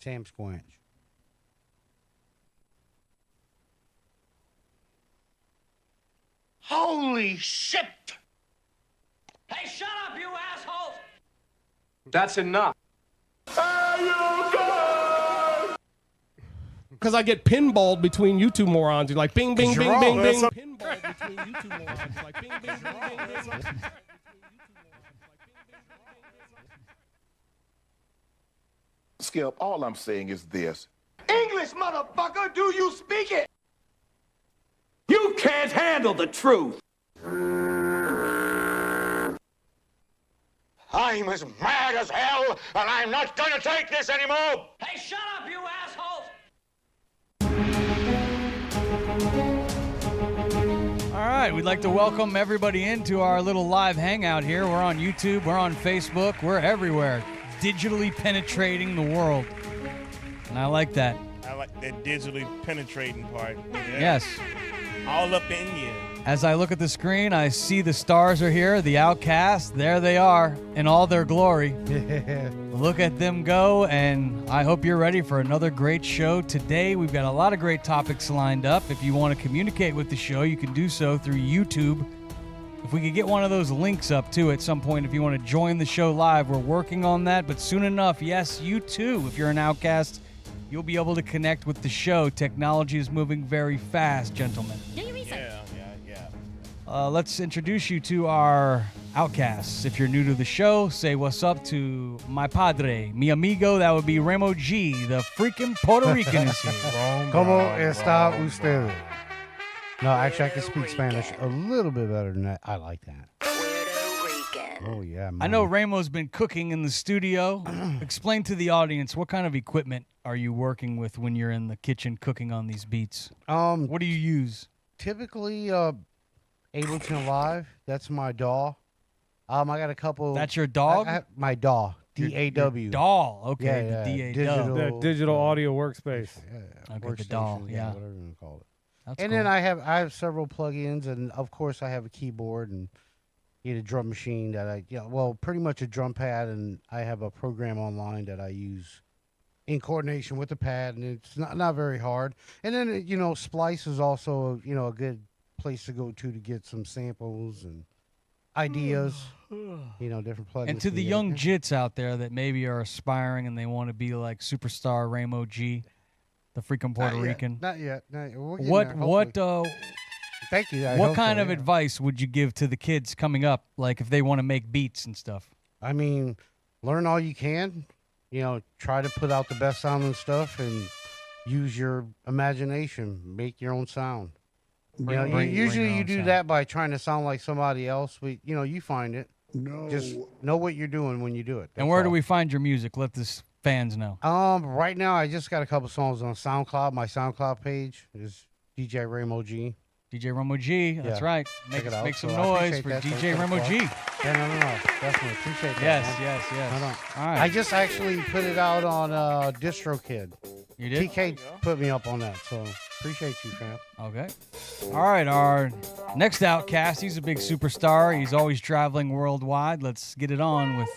Sam Squanch. Holy shit! Hey, shut up, you assholes! That's enough. Because I get pinballed between you two morons. You're like, bing, bing, bing, bing, bing. Pinballed between you two morons. Like, bing, bing, bing, bing, bing. Skip, all I'm saying is this. English, motherfucker, do you speak it? You can't handle the truth. I'm as mad as hell, and I'm not gonna take this anymore. Hey, shut up, you assholes! All right, we'd like to welcome everybody into our little live hangout here. We're on YouTube, we're on Facebook, we're everywhere, digitally penetrating the world. And I like that. I like that digitally penetrating part. Yeah. Yes. All up in you. As I look at the screen, I see the stars are here, the Outcast. There they are in all their glory. Look at them go, and I hope you're ready for another great show. Today, we've got a lot of great topics lined up. If you want to communicate with the show, you can do so through YouTube. If we could get one of those links up, too, at some point, if you want to join the show live, we're working on that. But soon enough, yes, you too, if you're an Outcast, you'll be able to connect with the show. Technology is moving very fast, gentlemen. Yeah. Let's introduce you to our Outcasts. If you're new to the show, say what's up to my padre, mi amigo. That would be Remo G, the freaking Puerto Rican is here. ¿Cómo está usted? No, actually, I can speak Spanish a little bit better than that. I like that. Oh, yeah. I know Remo's been cooking in the studio. Explain to the audience, what kind of equipment are you working with when you're in the kitchen cooking on these beats? What do you use? Typically, Ableton Live. That's my DAW. I got a couple. That's your dog? My DAW. D-A-W. DAW. Okay, Yeah, the D-A-W. The digital audio workspace. Yeah. Okay, the DAW, yeah. Whatever you want to call it. That's And cool. then I have several plugins, and of course I have a keyboard and a drum machine that pretty much a drum pad, and I have a program online that I use in coordination with the pad, and it's not very hard. And then Splice is also a good place to go to get some samples and ideas. Different plugins. And to the young jits out there that maybe are aspiring and they want to be like superstar Remo G, the freaking Puerto Rican. Not yet. We'll get What there, hopefully. Thank you. What kind of advice would you give to the kids coming up, like if they want to make beats and stuff? I mean, learn all you can. Try to put out the best sounding stuff and use your imagination. Make your own sound. Usually you do that by trying to sound like somebody else. You find it. No. Just know what you're doing when you do it. And where do we find your music? Let the fans know. Right now I just got a couple songs on SoundCloud. My SoundCloud page is DJ Remo G. DJ Remo G, that's right. Make some noise for DJ Remo G. Yeah, no. Definitely appreciate that. Yes. All right. I just actually put it out on DistroKid. You did? TK put me up on that, so appreciate you, fam. Okay. All right, our next Outcast, he's a big superstar. He's always traveling worldwide. Let's get it on with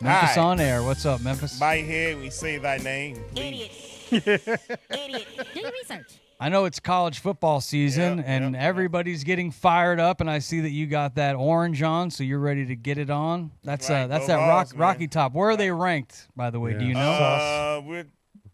Memphis Hi. on Air. What's up, Memphis? By here, we say thy name, please. Idiot. Do your research. I know it's college football season, and everybody's getting fired up, and I see that you got that orange on, so you're ready to get it on. That's Right, that go Vols, Rocky Top. Where are they ranked, by the way? Do you know? We're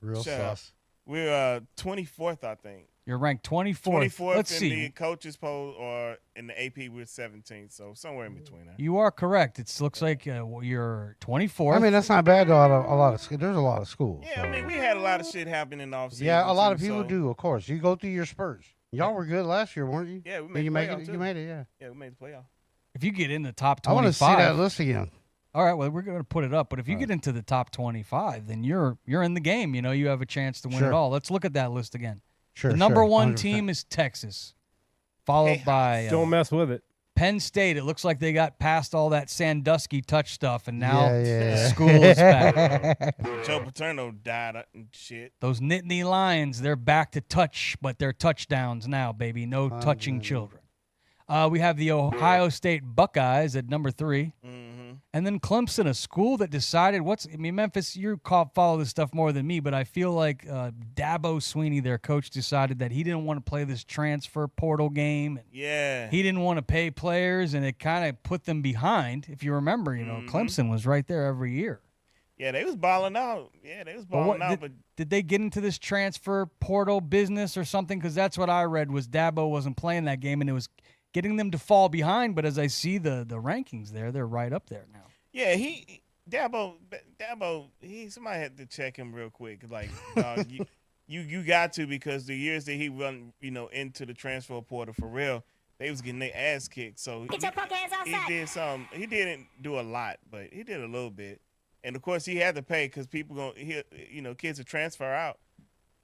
Real sus. We're 24th, I think. You're ranked 24th. 24th Let's in see. the coaches poll, or in the AP we're 17th, so somewhere in between there. You are correct. It looks like you're 24th. I mean, that's not bad though. There's a lot of schools. Yeah, I mean, we had a lot of shit happen in the offseason. Yeah, a lot of too, people so- do. Of course, you go through your spurts. Y'all were good last year, weren't you? Yeah, we Did made you the make playoff, it. too. You made it. Yeah. Yeah, we made the playoff. If you get in the top I 25. want to see that list again. All right, well, we're going to put it up, but if you get into the top 25, then you're in the game. You have a chance to win Sure. it all. Let's look at that list again. Sure. The number one 100%. team is Texas, followed by Don't mess with it. Penn State. It looks like they got past all that Sandusky touch stuff, and now Yeah. the school is back. Joe Paterno died and shit. Those Nittany Lions, they're back to touch, but they're touchdowns now, baby. No touching children. We have the Ohio State Buckeyes at number 3. Mm-hmm. And then Clemson, a school that decided Memphis, you follow this stuff more than me, but I feel like Dabo Swinney, their coach, decided that he didn't want to play this transfer portal game. Yeah. He didn't want to pay players, and it kind of put them behind. If you remember, Clemson was right there every year. Yeah, they was balling out. But did they get into this transfer portal business or something? Because that's what I read was Dabo wasn't playing that game, and it was getting them to fall behind. But as I see the rankings there, they're right up there now. Yeah, Dabo, somebody had to check him real quick. Like, you got to, because the years that he run, into the transfer portal for real, they was getting their ass kicked. So Get your punk ass outside. he did some. He didn't do a lot, but he did a little bit. And of course, he had to pay because people kids will transfer out,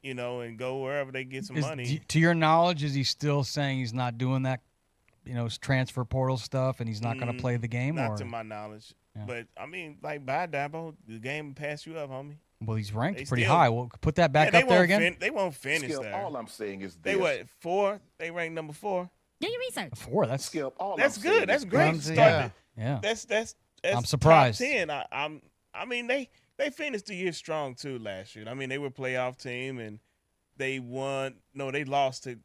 and go wherever they get some money. To your knowledge, is he still saying he's not doing that, transfer portal stuff, and he's not going to play the game? Not to my knowledge. Yeah. But, I mean, like, by Dabo, the game will pass you up, homie. Well, he's ranked pretty high. Well, put that back up there again. They won't finish Skip, there. all I'm saying is they this. 4? They ranked number 4. Do your research. 4. That's Skip, all That's I'm good. saying That's is great. this. Yeah. That's I'm surprised. Top 10. I mean, they finished the year strong too last year. I mean, they were a playoff team and they won. No, they lost to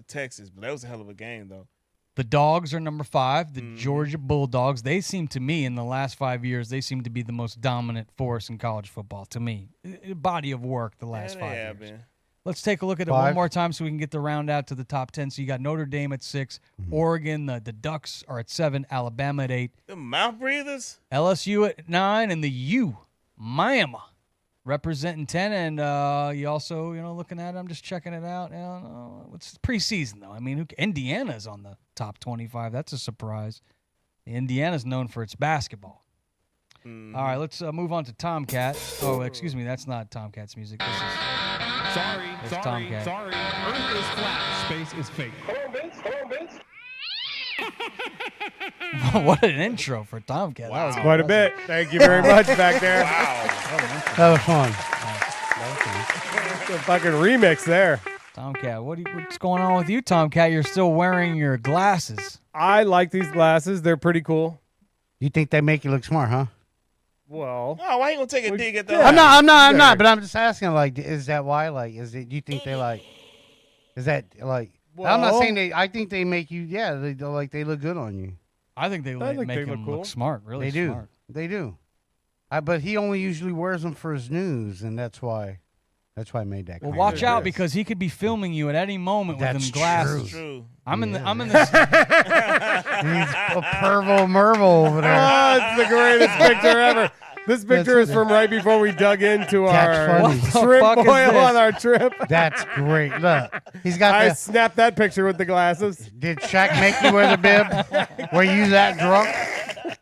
Texas, but that was a hell of a game though. The Dogs are number 5. The Georgia Bulldogs. They seem to me in the last 5 years, they seem to be the most dominant force in college football to me. Body of work the last 5 years. Man. Let's take a look at it one more time so we can get the round out to the top 10. So you got Notre Dame at 6, Oregon, the Ducks are at 7, Alabama at 8. The mouth breathers. LSU at 9, and the U, Miami, representing 10. And you also, looking at it, I'm just checking it out. It's preseason, though. I mean, Indiana's on the top 25. That's a surprise. Indiana's known for its basketball. All right, let's move on to Tomcat. Oh, excuse me, that's not Tomcat's music. This is Sorry. Tomcat. Earth is flat. Space is fake. Hello, Vince. What an intro for Tomcat. That was Quite a bit. Thank you very much back there. That was fun. It's a fucking remix there. Tomcat, what's going on with you, Tomcat? You're still wearing your glasses. I like these glasses. They're pretty cool. You think they make you look smart, huh? Well, Oh, why you gonna take a dig at the? I'm not. But I'm just asking. Like, is that why? Like, is it? You think they like? Is that like? I'm not saying they. I think they make you. Yeah, they look good on you. I think they make they him look cool. look smart. Really, They smart. do. They do. But he only usually wears them for his news, and that's why. That's why I made that. Well, comment. watch out because he could be filming you at any moment with That's them glasses. True. I'm in the. He's a pervo mervo over there. oh, it's the greatest picture ever. This picture is from right before we dug into That's our funny. What the shrimp fuck is boil this? on our trip. That's great. Look, he's got I the. snapped that picture with the glasses. Did Shaq make you wear the bib? Were you that drunk?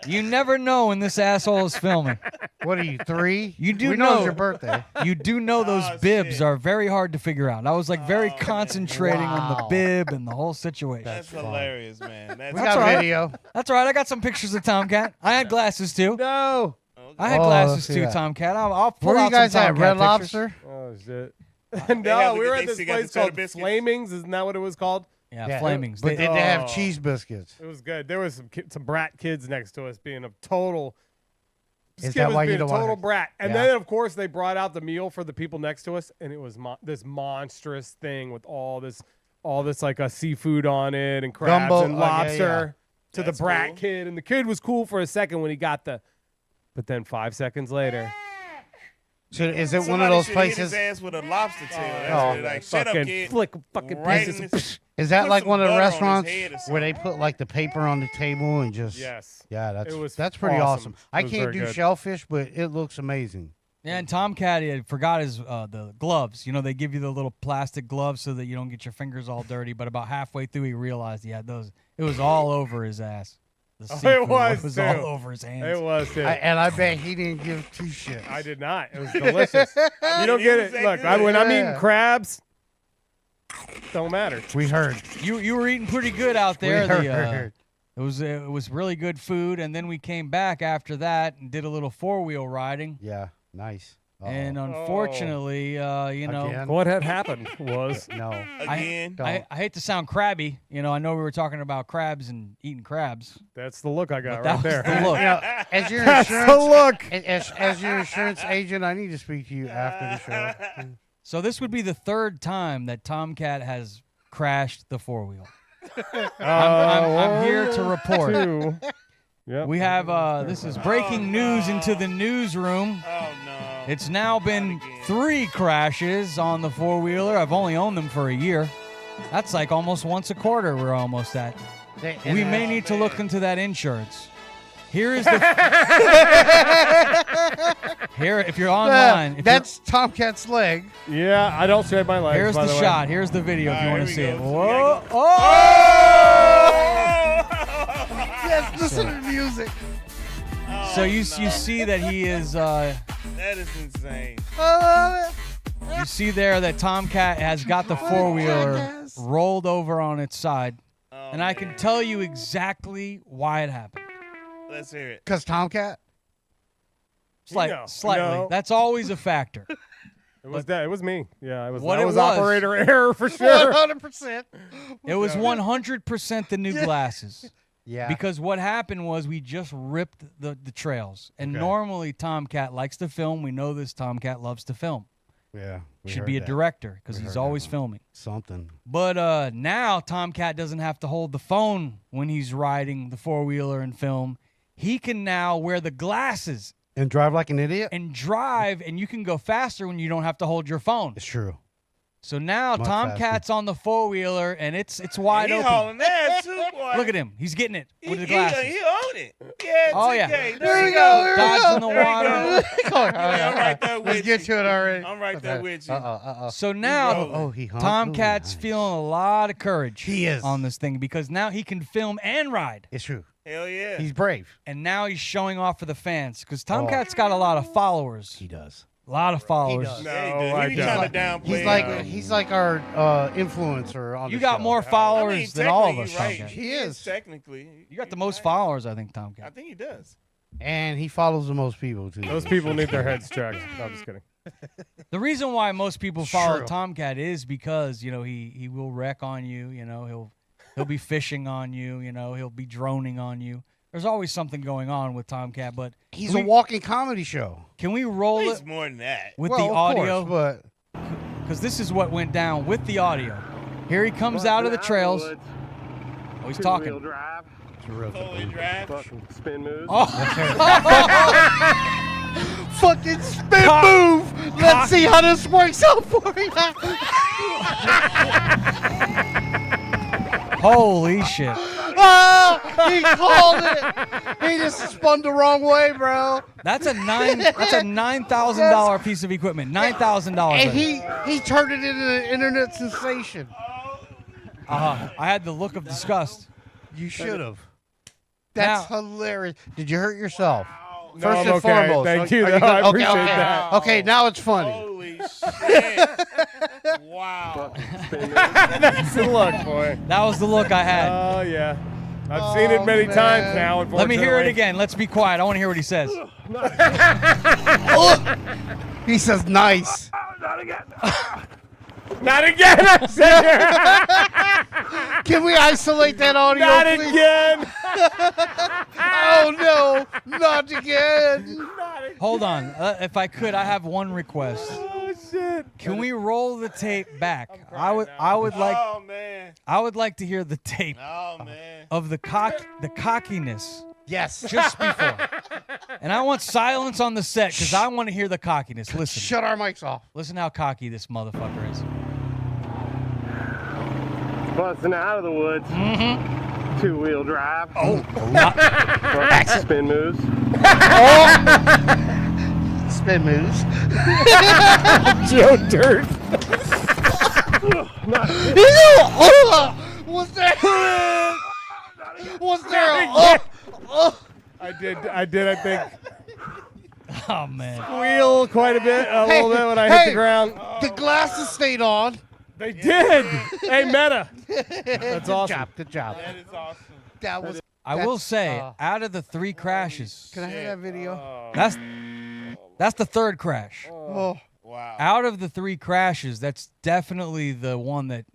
You never know when this asshole is filming. What are you, 3? You do we know know. it's your birthday. You do know those bibs shit. are very hard to figure out. I was like very concentrating on the bib and the whole situation. That's hilarious, man. That's We got all right. video. That's all right. I got some pictures of Tomcat. I had glasses too. No. I had Oh, glasses let's see too, that. Tomcat. I'll pull Where out you guys some at? Tomcat Red pictures. Lobster? Oh shit. They no, have- we were they at this still got place the cheddar called biscuits? Flamings. Isn't that what it was called? Yeah, Flamings. But They- did they have Oh. cheese biscuits? It was good. There was some brat kids next to us being a total. Is Skip that was why you being a don't want total to- brat? And Yeah. then of course they brought out the meal for the people next to us, and it was this monstrous thing with all this like a seafood on it and crabs Gumbo- and yeah, lobster to That's the brat cool. kid, and the kid was cool for a second when he got but then 5 seconds later. So is it one Somebody of those should hit places? his ass with a lobster tail. That's Oh, what it like, shut up, fucking kid. flick fucking Right pieces in of his- Is that Put like some one of the butter on his restaurants head or where they something. put like the paper on the table and just? Yes. Yeah, It was that's pretty awesome. awesome. I It was can't very do good. shellfish, but it looks amazing. Yeah, and Tomcat he had forgot his the gloves. You know, they give you the little plastic gloves so that you don't get your fingers all dirty. But about halfway through, he realized he had those. It was all over his ass. The Oh, it seafood was, too. all over his hands. It was too. And I bet he didn't give 2 shits. I did not. It was delicious. You don't it get was it. that Look, good. when I'm Yeah. eating crabs, don't matter. We heard. You were eating pretty good out there. We heard. It was really good food, and then we came back after that and did a little 4-wheel riding. Yeah, nice. And unfortunately, Again? What had happened was No. Again. I hate to sound crabby. I know we were talking about crabs and eating crabs. that's the look I got But right that there. was the look. As your That's insurance, the look. as your insurance agent, I need to speak to you after the show. So this would be the third time that Tomcat has crashed the four-wheel. I'm here to report. Two. Yep. We have this is breaking news into the newsroom. Oh no. It's now been again. 3 crashes on the four-wheeler. I've only owned them for a year. That's like almost once a quarter we're almost at. We may need to look into that insurance. Here is the here if you're online. That's Tomcat's leg. Yeah, I don't shave my legs. Here's by the way. shot. Here's the video if you All want right, to here see we it. go. Whoa! So Oh! Yes, listen to the music. So you see that he is. That is insane. I love it. You see there that Tomcat has got the four-wheeler rolled over on its side, Oh, and I can tell you exactly why it happened. Let's hear it. Because Tomcat? No, Slightly. no. That's always a factor. It was that. It was me. Yeah, it was. What that it was was- operator error for sure. 100%. It was 100% the new glasses. Yeah. Because what happened was we just ripped the trails. And Okay. normally Tomcat likes to film. We know this. Tomcat loves to film. Yeah. we Should heard be a that. director because We he's heard that always one. filming. Something. But now Tomcat doesn't have to hold the phone when he's riding the four-wheeler and film. He can now wear the glasses And drive like an idiot? and drive, and you can go faster when you don't have to hold your phone. It's true. So now Much Tomcat's on the four-wheeler, and it's wide He open. hauling ass too, boy. Look at him. He's getting it with the He glasses. own it. Yeah. Oh, yeah. TK. There we go. There we Dodging go. the There you water. go. I'm right there with Let's get you. to it already. I'm right there with you. So now Oh, he hung. Tomcat's Ooh, nice. feeling a lot of courage He is. on this thing because now he can film and ride. It's true. Hell yeah. He's brave. And now he's showing off for the fans because Tomcat's got a lot of followers. He does. A lot of followers. does. No, I he be don't. trying to downplay. He's like our influencer on You the got show. more followers than all of us, Right. Tomcat. He is technically. You got the most followers, I think, Tomcat. I think he does. And he follows the most people too. Those people need their heads checked. No, I'm just kidding. The reason why most people follow True. Tomcat is because he will wreck on you. He'll be fishing on you. He'll be droning on you. There's always something going on with Tomcat, but He's a walking comedy show. can we roll He's it more than that. with Well, the of audio? course, Because this is what went down with the audio. Here he comes out of the trails. Oh, he's talking. drive, it's a real Totally drive. spin moves. Oh, fucking spin move. Let's see how this works out for you. holy shit! Oh, he called it. He just spun the wrong way, bro. That's a $9,000 piece of equipment. $9,000. And he turned it into an internet sensation. I had the look of disgust. You should have. That's hilarious. Did you hurt yourself? No, First I'm and okay. foremost. Thank Are you, you though. good? I Okay, appreciate okay. that. Okay, now it's funny. Holy shit. Wow. That's the look, boy. That was the look I had. Oh yeah, I've seen it many man. times now. Let me hear it unfortunately. again. Let's be quiet. I want to hear what he says. He says nice. Not again, I said. Can we isolate that audio, Not please? again. Oh, no. Not again. Hold on. If I could, I have one request. Oh shit. Can we roll the tape back? I would Oh man. like to hear the tape Oh man. of the cockiness Yes. just before. And I want silence on the set because I want to hear the cockiness. Listen. Shut our mics off. Listen how cocky this motherfucker is. Busting out of the woods. Mm-hmm. Two-wheel drive. Oh. Spin moves. Spin moves. Joe Dirt. Was there? Was there? I did. I think Oh, man. wheel quite a bit, a little bit when I hit hey. the ground. The glasses stayed on. They did. Hey, Meta. That's awesome. Good job. That is awesome. That was. I will say, out of the 3 crashes, Can I have that video? that's That's the third crash. Oh. Wow. Out of the 3 crashes, that's definitely the one that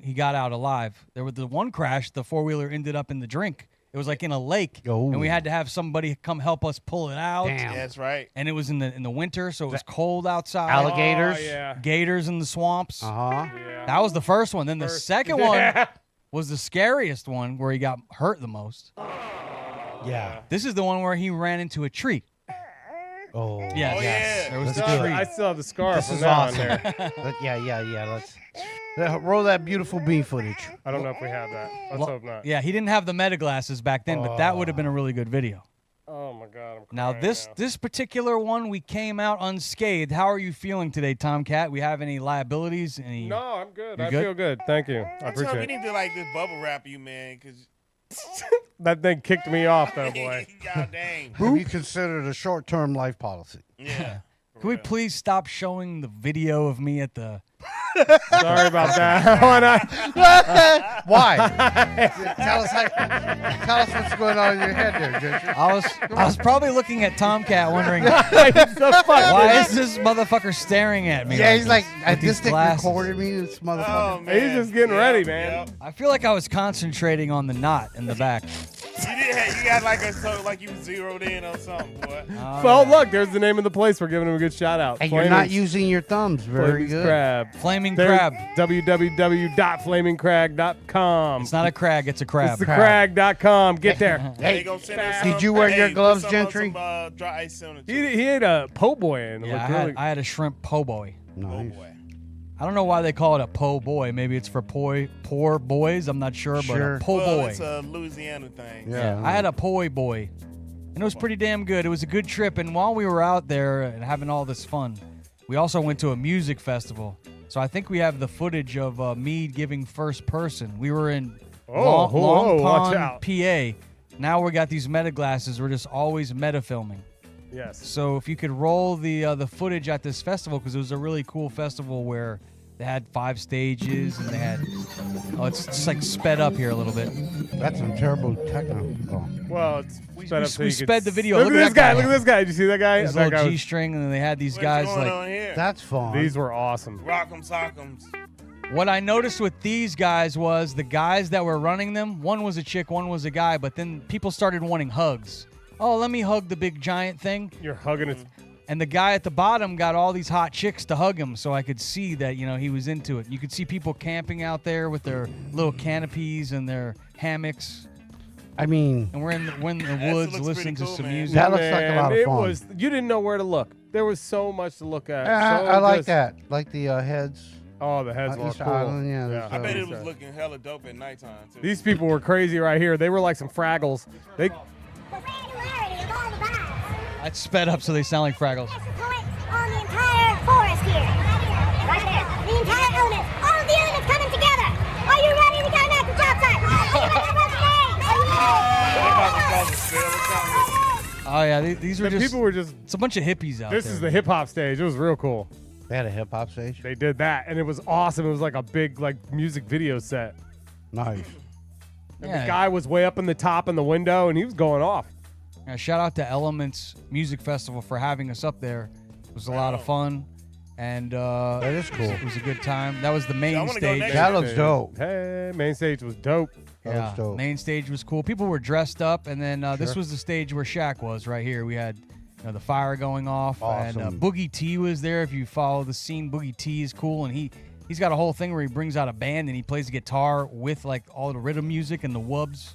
he got out alive. There was the one crash, the 4-wheeler ended up in the drink. It was like in a lake, and we had to have somebody come help us pull it out. Damn. That's right. And it was in the winter, so it was cold outside. Alligators. Oh, yeah. Gators in the swamps. Uh-huh. Yeah. That was the first one. Then the second one was the scariest one, where he got hurt the most. Yeah. This is the one where he ran into a tree. Oh. Yes. Oh, yeah. There was Let's the do it. tree. I still have the scar This from is that on awesome. there. Yeah. Roll that beautiful bean footage. I don't know if we have that. Let's hope not. Yeah, he didn't have the meta glasses back then, but that would have been a really good video. Oh my God. I'm Now crying this particular one, we came out unscathed. How are you feeling today, Tomcat? We have any liabilities? Any? No, I'm good. You I good? feel good. Thank you. I I told appreciate we it. need to like this bubble wrap you, man, because That thing kicked me off, though, boy. God dang. Have you considered a short-term life policy? Yeah. Can we please stop showing the video of me at the? Sorry about that. Why not? Why? tell us what's going on in your head there, Gentry. I was probably looking at Tomcat, wondering The fuck? why is this motherfucker staring at me? Yeah, he's like, with this these thing glasses? recorded me, this Oh, motherfucker. man. He's just getting ready, man. Yep. I feel like I was concentrating on the knot in the back. You got like like you zeroed in on something, boy. Well, look, there's the name of the place. We're giving him a good shout out. And you're not Flaming's- using your thumbs. Very Flaming's good. Crab. Flaming There's crab. www.flamingcrag.com. It's not a crag, it's a crab. It's the crag.com. Get there. They gonna send us did some- you wear your put gloves, some, Gentry? Some, dry ice on it. He ate a po' boy and it Yeah, looked really. I had a shrimp po' boy. Oh Nice. boy. I don't know why they call it a po' boy. Maybe it's for poor boys. I'm not sure, Sure. but a po' Well, boy. it's a Louisiana thing. Yeah. I had a poi boy, and it was pretty damn good. It was a good trip, and while we were out there and having all this fun, we also went to a music festival. So I think we have the footage of me giving first person. We were in Long watch Pond, out. PA. Now we got these meta glasses. We're just always meta filming. Yes. So if you could roll the footage at this festival, because it was a really cool festival where they had 5 stages and they had. Oh, it's just like sped up here a little bit. That's some terrible techno. Oh. Well, it's sped up so we you could sped the video. Look, Look at at this that guy. guy. Look at this guy. Did you see that guy? His That little guy was- G-string, and then they had these What's guys going like. on here? That's fun. These were awesome. Rock'em sock'ems. What I noticed with these guys was the guys that were running them, one was a chick, one was a guy, but then people started wanting hugs. Oh, let me hug the big giant thing. You're hugging it. And the guy at the bottom got all these hot chicks to hug him, so I could see that, he was into it. You could see people camping out there with their little canopies and their hammocks. I mean, And we're in the That woods looks listening pretty to cool, some man. music. that looks like a lot of it fun. was. You didn't know where to look. There was so much to look at. I like that. Like the heads. Oh, the heads were East cool. Island, yeah, that's I bet So- it was looking hella dope at nighttime too. These people were crazy right here. They were like some Fraggles. They. Granularity of all the vibes. I sped up so they sound like Fraggles. That's the point on the entire forest here. Right there. The entire elements. All of the elements coming together. Are you ready to go at the job site? Oh, yeah, these were The just. people were just. It's a bunch of hippies out This there. is the hip hop stage. It was real cool. They had a hip hop stage. They did that, and it was awesome. It was like a big music video set. Nice. And Yeah. the guy was way up in the top in the window, and he was going off. Yeah, shout out to Elements Music Festival for having us up there. It was a lot of fun, and That is cool. it was a good time. That was the I main wanna go stage. next That looks dope. Hey, main stage was dope. That Yeah, looks dope. main stage was cool. People were dressed up, and then this Sure. was the stage where Shaq was right here. We had the fire going off, and Awesome. Boogie T was there. If you follow the scene, Boogie T is cool, and he's got a whole thing where he brings out a band and he plays the guitar with like all the rhythm music and the wubs.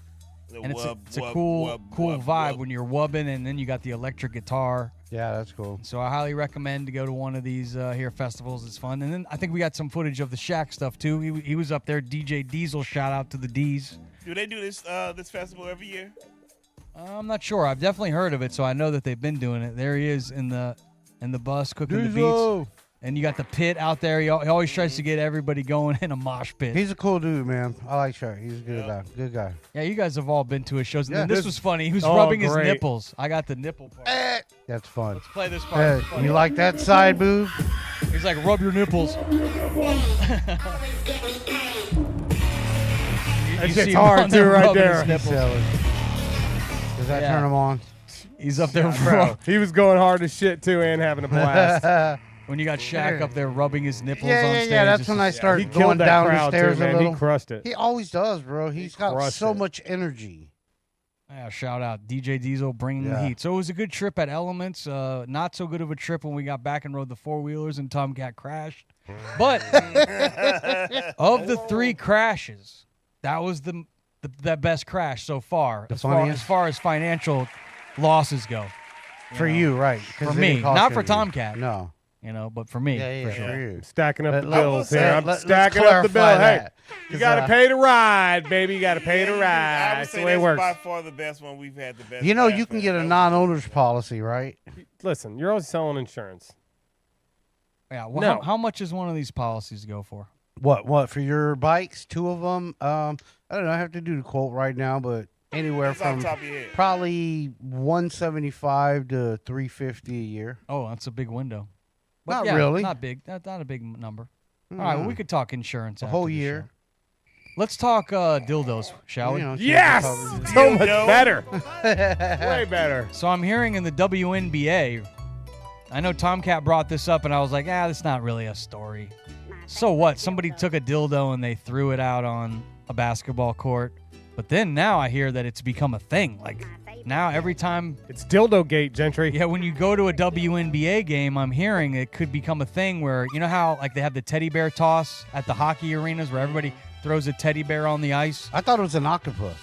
And it's a cool vibe when you're wubbing, and then you got the electric guitar. Yeah, that's cool. So I highly recommend to go to one of these here festivals. It's fun. And then I think we got some footage of the Shaq stuff too. He was up there. DJ Diesel, shout out to the D's. Do they do this this festival every year? I'm not sure. I've definitely heard of it, so I know that they've been doing it. There he is in the bus cooking the beats. And you got the pit out there. He always tries to get everybody going in a mosh pit. He's a cool dude, man. I like Shaq. He's a good guy. Good guy. Yeah, you guys have all been to his shows. And Yeah. then this was funny. He was Oh, rubbing his great. nipples. I got the nipple part. That's fun. Let's play this part. Hey, you like that side move? He's like, rub your nipples. That You shit's see him hard on there too, right rubbing his there. nipples. Does that Yeah. turn him on? He's up there, Bro, he was going hard as shit too and having a blast. When you got Shaq up there rubbing his nipples Yeah, on yeah, stage. yeah. That's it's when I just- started He going killed that down the crowd too, stairs a man. little. He crushed it. He always does, bro. He's got crushed so it. much energy. Yeah, shout out DJ Diesel bringing the Yeah. heat. So it was a good trip at Elements. Not so good of a trip when we got back and rode the four-wheelers and Tomcat crashed. But of the 3 crashes, that was the best crash so far. As far as financial losses go. For you, right? 'cause For it me, didn't cost not for you. Tomcat. No. You know, but for me. Yeah, for sure. for you. Stacking up But the let- bills let- here. I'm let's stacking up the bill. clarify Hey, that, you 'cause, got to pay to ride, baby. You got to pay to I ride. would That's say the way it that's works. by far the best one we've had. The best. You know, laugh you can at. get a That was- non-owner's policy, right? Listen, you're always selling insurance. Yeah. Well, No. how much does one of these policies go for? What for your bikes? 2 of them. I don't know. I have to do the quote right now, but anywhere That's off from the top of your head. probably $175 to $350 a year. Oh, that's a big window. But Not yeah, really. Not big. Not a big number. All right, well, we could talk insurance. A after whole the year. show. Let's talk dildos, shall we? You know, Yes! coverage. So much Dildo. better. Way better. So I'm hearing in the WNBA, I know Tomcat brought this up, and I was like, that's not really a story. So what? Somebody took a dildo and they threw it out on a basketball court. But then now I hear that it's become a thing. Like now every time, It's dildo gate, Gentry. yeah, when you go to a WNBA game, I'm hearing it could become a thing where, you know how like they have the teddy bear toss at the hockey arenas where everybody throws a teddy bear on the ice? I thought it was an octopus.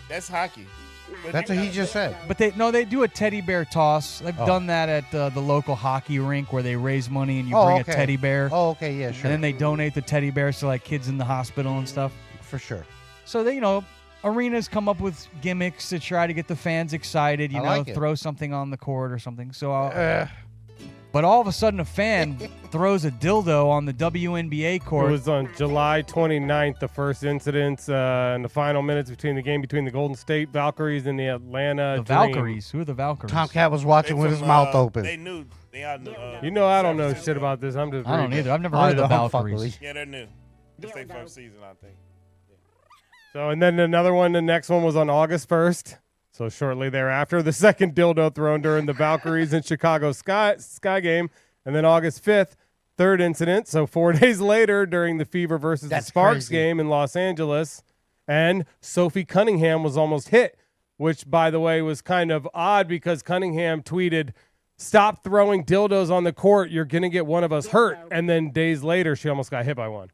That's hockey. But That's you what he gotta- just said. But they do a teddy bear toss. They've Oh. done that at the local hockey rink where they raise money and you Oh, bring okay. a teddy bear. Oh, okay, yeah, sure. And then they donate the teddy bears to like kids in the hospital and stuff. For sure. So they, arenas come up with gimmicks to try to get the fans excited. I like it. Throw something on the court or something. So, but all of a sudden, a fan throws a dildo on the WNBA It court. was on July 29th, the first incidents in the final minutes between the game between the Golden State Valkyries and the Atlanta The Dream. Valkyries. Who are the Valkyries? Tomcat was watching They with his from, mouth open. They knew. They are new. You know I don't know shit about this. I'm just I don't reading. either. I've never I heard of the don't fuck Valkyries. with Yeah, they're new. It's their first season, I think. So, and then another one, the next one was on August 1st. So shortly thereafter, the second dildo thrown during the Valkyries and Chicago Sky game. And then August 5th, third incident. So 4 days later during the Fever versus That's the Sparks crazy. game in Los Angeles. And Sophie Cunningham was almost hit, which, by the way, was kind of odd because Cunningham tweeted, "Stop throwing dildos on the court. You're going to get one of us hurt." And then days later, she almost got hit by one.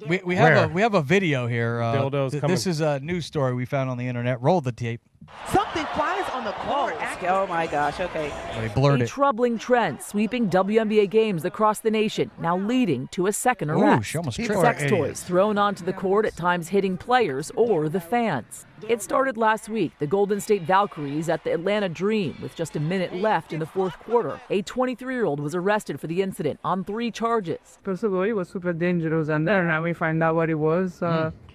We Where? have a video here. Dildos coming. This is a news story we found on the internet. Roll the tape. Something flies on the court. Oh my gosh, okay. They blurred A it. troubling trend sweeping WNBA games across the nation, now leading to a second Ooh, arrest. she almost People tripped. are Sex toys thrown onto the court, at times hitting players or the fans. It started last week, the Golden State Valkyries at the Atlanta Dream, with just a minute left in the fourth quarter. A 23-year-old was arrested for the incident on 3 charges. First of all, it was super dangerous, and then we find out what it was.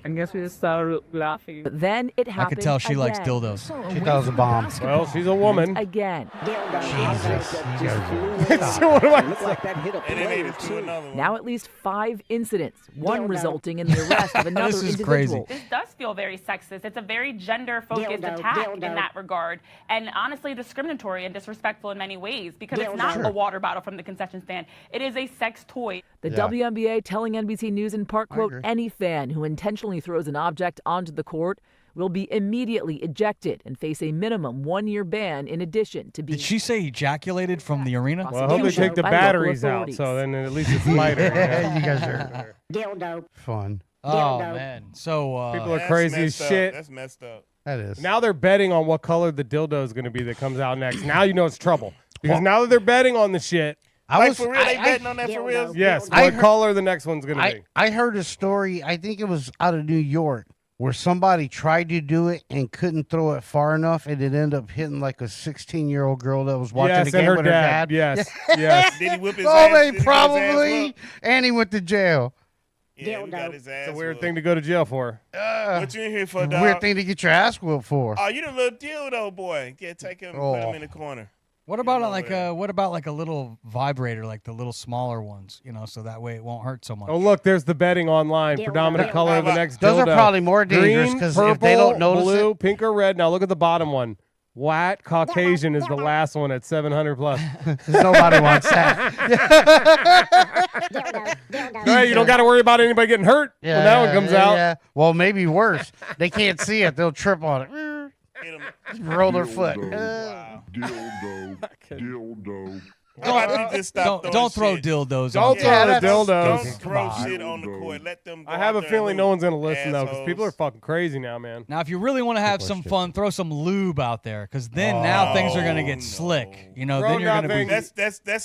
I guess we just started laughing. But then it I happened could tell she likes again. dildos. She thought it was a bomb. Well, she's a woman. Again. Jesus. You guys So what do I say? And then they just threw another one. Now at least 5 incidents, one resulting in the arrest of another This is individual. crazy. This does feel very sexist. It's a very gender-focused attack in that regard, and honestly discriminatory and disrespectful in many ways because it's not a water bottle from the concession stand. It is a sex toy. The Yeah. WNBA telling NBC News in part, quote, agree. any fan who intentionally throws an object onto the court will be immediately ejected and face a minimum 1-year ban in addition to being... Did she say ejaculated from the arena? Well, I hope they take the By local batteries out, authorities. so then at least it's lighter. Yeah, you guys are fun. Oh, man. So, People are That's crazy as messed up. shit. That's messed up. That is. Now they're betting on what color the dildo is going to be that comes out next. Now you know it's trouble. Because now that they're betting on the shit, Like, for real, they betting on that for real? yes, I what heard- color the next one's going to be. I heard a story, I think it was out of New York, where somebody tried to do it and couldn't throw it far enough, and it ended up hitting like a 16-year-old girl that was watching Yes, the game and her with her dad. dad. Yes, yes. Did he whip his Oh, ass? Did they he get his ass probably. whooped? And he went to jail. Yeah, we got his ass It's a weird whooped. thing to go to jail for. What you in here for, dog? Weird thing to get your ass whooped for. Oh, you the little dildo boy. Yeah, take him, put him Oh. in the corner. what about over like there. a little vibrator, like the little smaller ones, so that way it won't hurt so much. Oh, look, there's the betting online. Predominant color of the next Those dildo. are probably more dangerous Green, because purple, if they don't notice blue, it, pink, or red. Now look at the bottom one. White Caucasian is the last one at 700 plus. Nobody wants that. Hey, you don't got to worry about anybody getting hurt when that one comes out. Yeah. Well, maybe worse. They can't see it. They'll trip on it. Just roll their foot. Dildo. How about you just stop Don't throw shit? dildos. Don't throw the dildos. Don't throw shit on the court. Let them go I have out a there feeling and no move, one's going to listen, though, because assholes. people are fucking crazy now, man. Now, if you really want to have some fun, throw some lube out there, because then now things are going to get slick. You know, then you're going to be. That's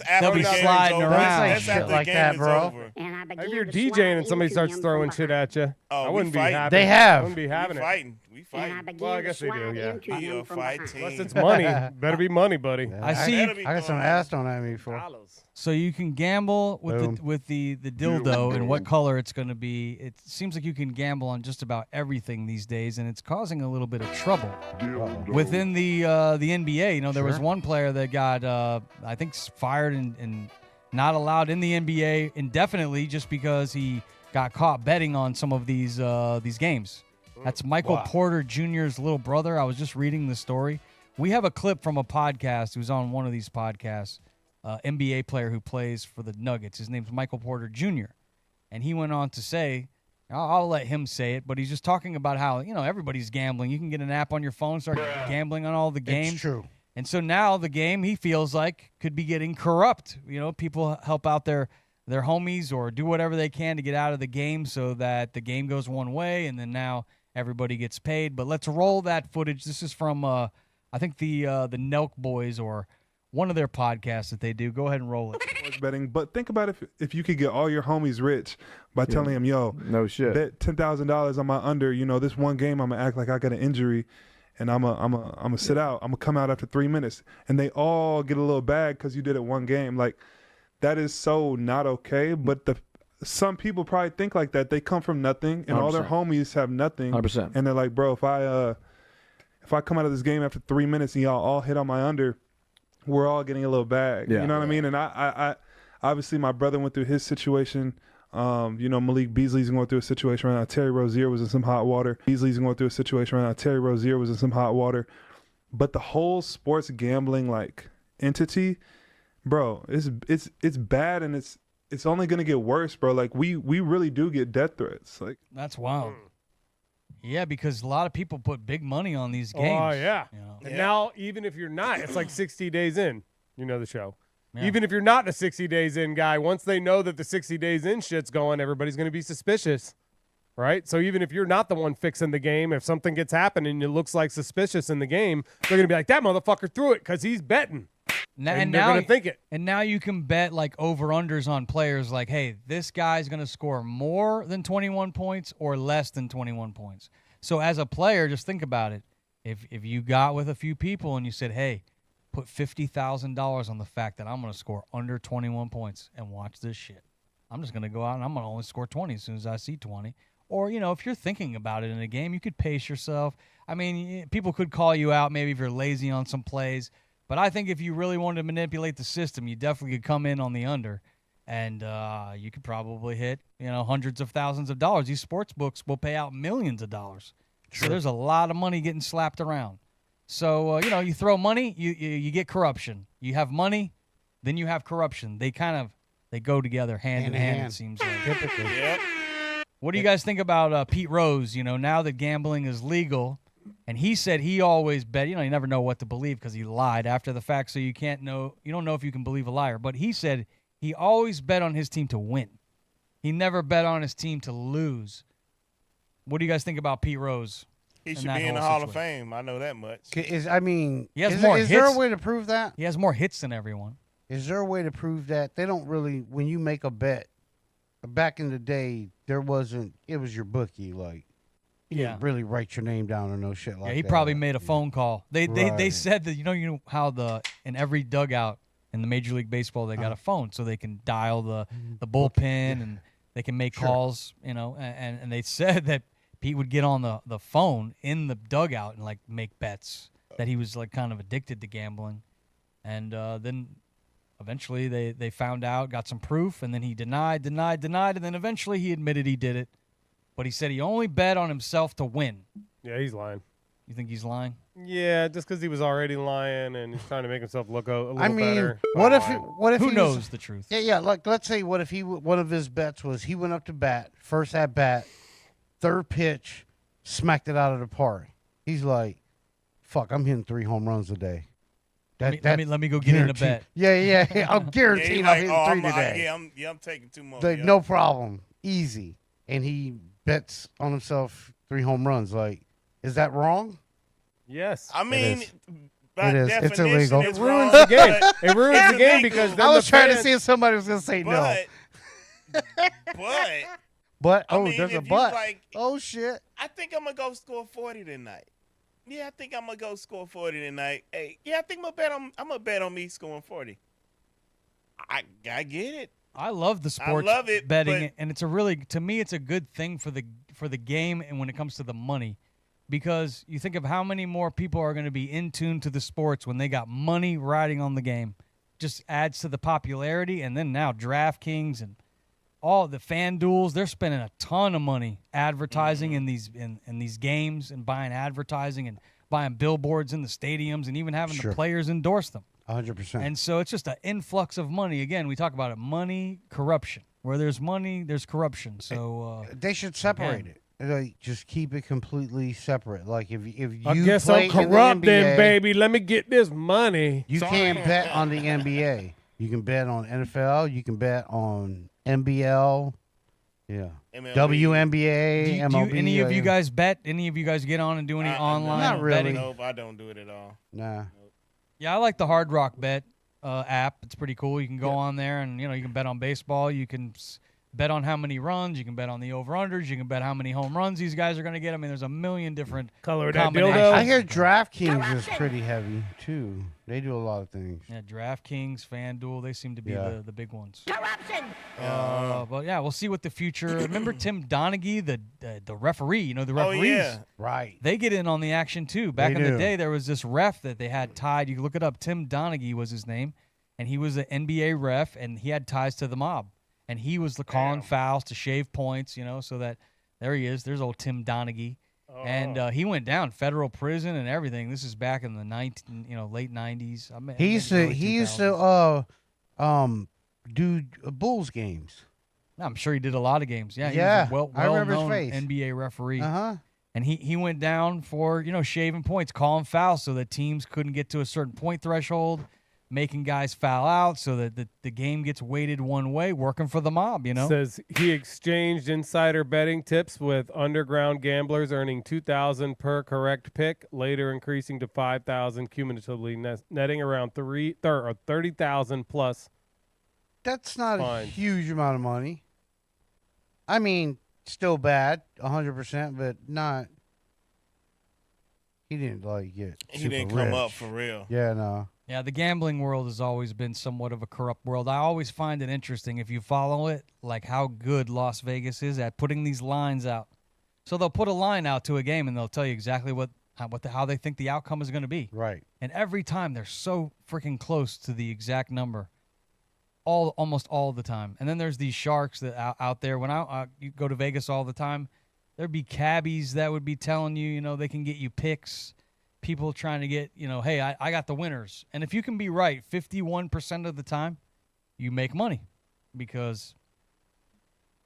after They'll the be game's sliding over. around. That's Shit after the like game that, is bro. over. If you're DJing and somebody starts throwing shit at you, I wouldn't be fighting. happy. They have. I wouldn't be having We it. fighting. We fighting. Well, I guess they do, yeah. We are fighting. Unless it's money. Better be money, buddy. I see. I got some ass thrown at me before. So you can gamble with Boom. the dildo and what color it's going to be. It seems like you can gamble on just about everything these days, and it's causing a little bit of trouble within the NBA. You know, there was one player that got I think fired and not allowed in the NBA indefinitely just because he got caught betting on some of these games. That's Michael Porter Jr.'s little brother. I was just reading the story. We have a clip from a podcast who's on one of these podcasts. NBA player who plays for the Nuggets. His name's Michael Porter Jr. And he went on to say, I'll let him say it, but he's just talking about how, you know, everybody's gambling. You can get an app on your phone, start gambling on all the games. It's true. And so now the game, he feels like, could be getting corrupt. You know, people help out their homies or do whatever they can to get out of the game so that the game goes one way, and then now everybody gets paid. But let's roll that footage. This is from, I think, the Nelk Boys or one of their podcasts that they do. Go ahead and roll it. Sports betting, but think about if you could get all your homies rich by telling them, yo, no shit, bet $10,000 on my under. You know, this one game I'm gonna act like I got an injury, and I'm gonna sit out. I'm gonna come out after 3 minutes, and they all get a little bag because you did it one game. Like that is so not okay. But some people probably think like that. They come from nothing, and 100%. all their homies have nothing, 100%. and they're like, bro, if I come out of this game after 3 minutes and y'all all hit on my under, we're all getting a little bag. Yeah. You know what I mean? And I obviously my brother went through his situation. You know, Malik Beasley's going through a situation right now. Terry Rozier was in some hot water. Terry Rozier was in some hot water. But the whole sports gambling like entity, bro, it's bad, and it's only gonna get worse, bro. Like we really do get death threats. Like that's wild. Yeah, because a lot of people put big money on these games. Oh, yeah. You know? And now, even if you're not, it's like 60 days in. You know the show. Yeah. Even if you're not a 60 days in guy, once they know that the 60 days in shit's going, everybody's going to be suspicious, right? So even if you're not the one fixing the game, if something gets happening and it looks like suspicious in the game, they're going to be like, that motherfucker threw it because he's betting. And they're going to think it. And now you can bet like over-unders on players like, hey, this guy's going to score more than 21 points or less than 21 points. So as a player, just think about it. If you got with a few people and you said, hey, put $50,000 on the fact that I'm going to score under 21 points and watch this shit. I'm just going to go out and I'm going to only score 20 as soon as I see 20. Or, you know, if you're thinking about it in a game, you could pace yourself. I mean, people could call you out maybe if you're lazy on some plays. But I think if you really wanted to manipulate the system, you definitely could come in on the under, and you could probably hit, you know, hundreds of thousands of dollars. These sports books will pay out millions of dollars. Sure. So there's a lot of money getting slapped around. So, you know, you throw money, you get corruption. You have money, then you have corruption. They go together hand in hand, it seems like. Typically. Yep. What do you guys think about Pete Rose? You know, now that gambling is legal, and he said he always bet. You know, you never know what to believe because he lied after the fact, so you don't know if you can believe a liar. But he said he always bet on his team to win. He never bet on his team to lose. What do you guys think about Pete Rose? He should be in the Hall of Fame. I know that much. Is there a way to prove that? He has more hits than everyone. Is there a way to prove that? They don't really, when you make a bet, back in the day, it was your bookie, like, you didn't really write your name down or no shit like that. Yeah, he probably made a phone call. They said that, you know how in every dugout in the Major League Baseball, they got a phone so they can dial the bullpen and they can make calls, you know, and they said that Pete would get on the phone in the dugout and like make bets, that he was like kind of addicted to gambling. And then eventually they found out, got some proof, and then he denied, and then eventually he admitted he did it. But he said he only bet on himself to win. Yeah, he's lying. You think he's lying? Yeah, just because he was already lying and he's trying to make himself look a little I mean, better. what if Who he knows was, the truth? Yeah. Like, let's say, what if one of his bets was he went up to bat, first at bat, third pitch, smacked it out of the park. He's like, "Fuck, I'm hitting 3 home runs a day." Let me go get in a bet. Yeah. I'm guaranteed I'm hitting 3 today. I'm taking 2 more. Like, no problem, easy. And he bets on himself 3 home runs. Like, is that wrong? Yes. I mean, it is. It's illegal. It ruins the game. It ruins the game because then I was the trying to fans- see if somebody was going to say no. But Oh, I mean, there's a if you but. like, Oh, shit. I think I'm gonna go score 40 tonight. Yeah, I think I'm gonna go score 40 tonight. Hey, yeah, I think I'm gonna bet on me scoring 40. I get it. I love the sports love it, betting, but- and to me, it's a good thing for the game and when it comes to the money, because you think of how many more people are going to be in tune to the sports when they got money riding on the game. Just adds to the popularity, and then now DraftKings and all the FanDuels, they're spending a ton of money advertising in these games and buying advertising and buying billboards in the stadiums and even having the players endorse them. 100%. And so it's just an influx of money. Again, we talk about it, money, corruption. Where there's money, there's corruption. So they should separate it. Like, just keep it completely separate. Like, if you I guess play I'm corrupt in the then, NBA, baby. Let me get this money. You can't bet on the NBA. You can bet on NFL. You can bet on NBL. Yeah. MLB. WNBA, MLB. Do any of you guys bet? Any of you guys get on and do any online Not really. betting? Nope, I don't do it at all. Nah. Yeah, I like the Hard Rock Bet app. It's pretty cool. You can go on there and you can bet on baseball. You can bet on how many runs. You can bet on the over-unders. You can bet how many home runs these guys are going to get. I mean, there's a million different Color that combinations. dildo. I hear DraftKings is pretty heavy, too. They do a lot of things. Yeah, DraftKings, FanDuel, they seem to be the big ones. Corruption! But yeah, we'll see what the future. Remember Tim Donaghy, the referee? The Oh, referees. yeah. Right. They get in on the action too. Back They in the do. day, there was this ref that they had tied. You can look it up. Tim Donaghy was his name, and he was an NBA ref, and he had ties to the mob. And he was calling fouls to shave points, so that there he is. There's old Tim Donaghy. And he went down federal prison and everything. This is back in the late 90s. He used to do Bulls games. I'm sure he did a lot of games. Yeah, Yeah, he was a I remember his well-known face. NBA referee. Uh-huh. And he went down for, shaving points, calling fouls so that teams couldn't get to a certain point threshold, making guys foul out so that the game gets weighted one way, working for the mob, Says he exchanged insider betting tips with underground gamblers, earning $2,000 per correct pick, later increasing to $5,000 cumulatively, netting around $30,000 plus. That's not Fine. a huge amount of money. I mean, still bad, 100%, but not. He didn't get. He didn't come up for real. Yeah, no. Yeah, the gambling world has always been somewhat of a corrupt world. I always find it interesting if you follow it, like how good Las Vegas is at putting these lines out. So they'll put a line out to a game and they'll tell you exactly how they think the outcome is going to be. Right. And every time they're so freaking close to the exact number, almost all the time. And then there's these sharks that out there. When you go to Vegas all the time, there'd be cabbies that would be telling you, they can get you picks. People trying to get, hey, I got the winners. And if you can be right 51% of the time, you make money because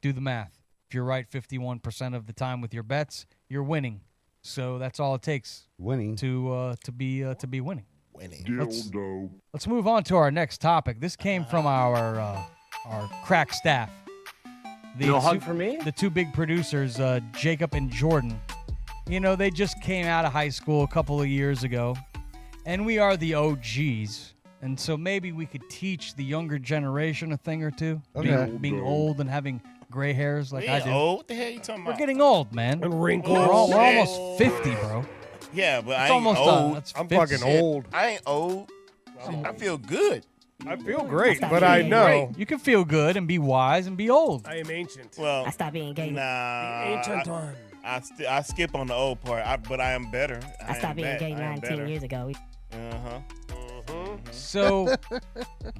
do the math. If you're right 51% of the time with your bets, you're winning. So that's all it takes. Winning to be winning. Winning. Let's move on to our next topic. This came from our crack staff. hug for me? The two big producers, Jacob and Jordan. They just came out of high school a couple of years ago, and we are the OGs. And so maybe we could teach the younger generation a thing or two. Okay. Being old and having gray hairs like I do. Old? What the hell are you talking about? We're getting old, man. And wrinkles. We're almost 50, bro. Yeah, but I It's ain't almost old. that's I'm 50. fucking old. I ain't old. I feel good. I feel great, but I know You can feel good and be wise and be old. I am ancient. Well, I stopped being gay. nah. Ancient one. I skip on the old part, but I am better. I stopped being gay 19 years ago. Uh-huh. So,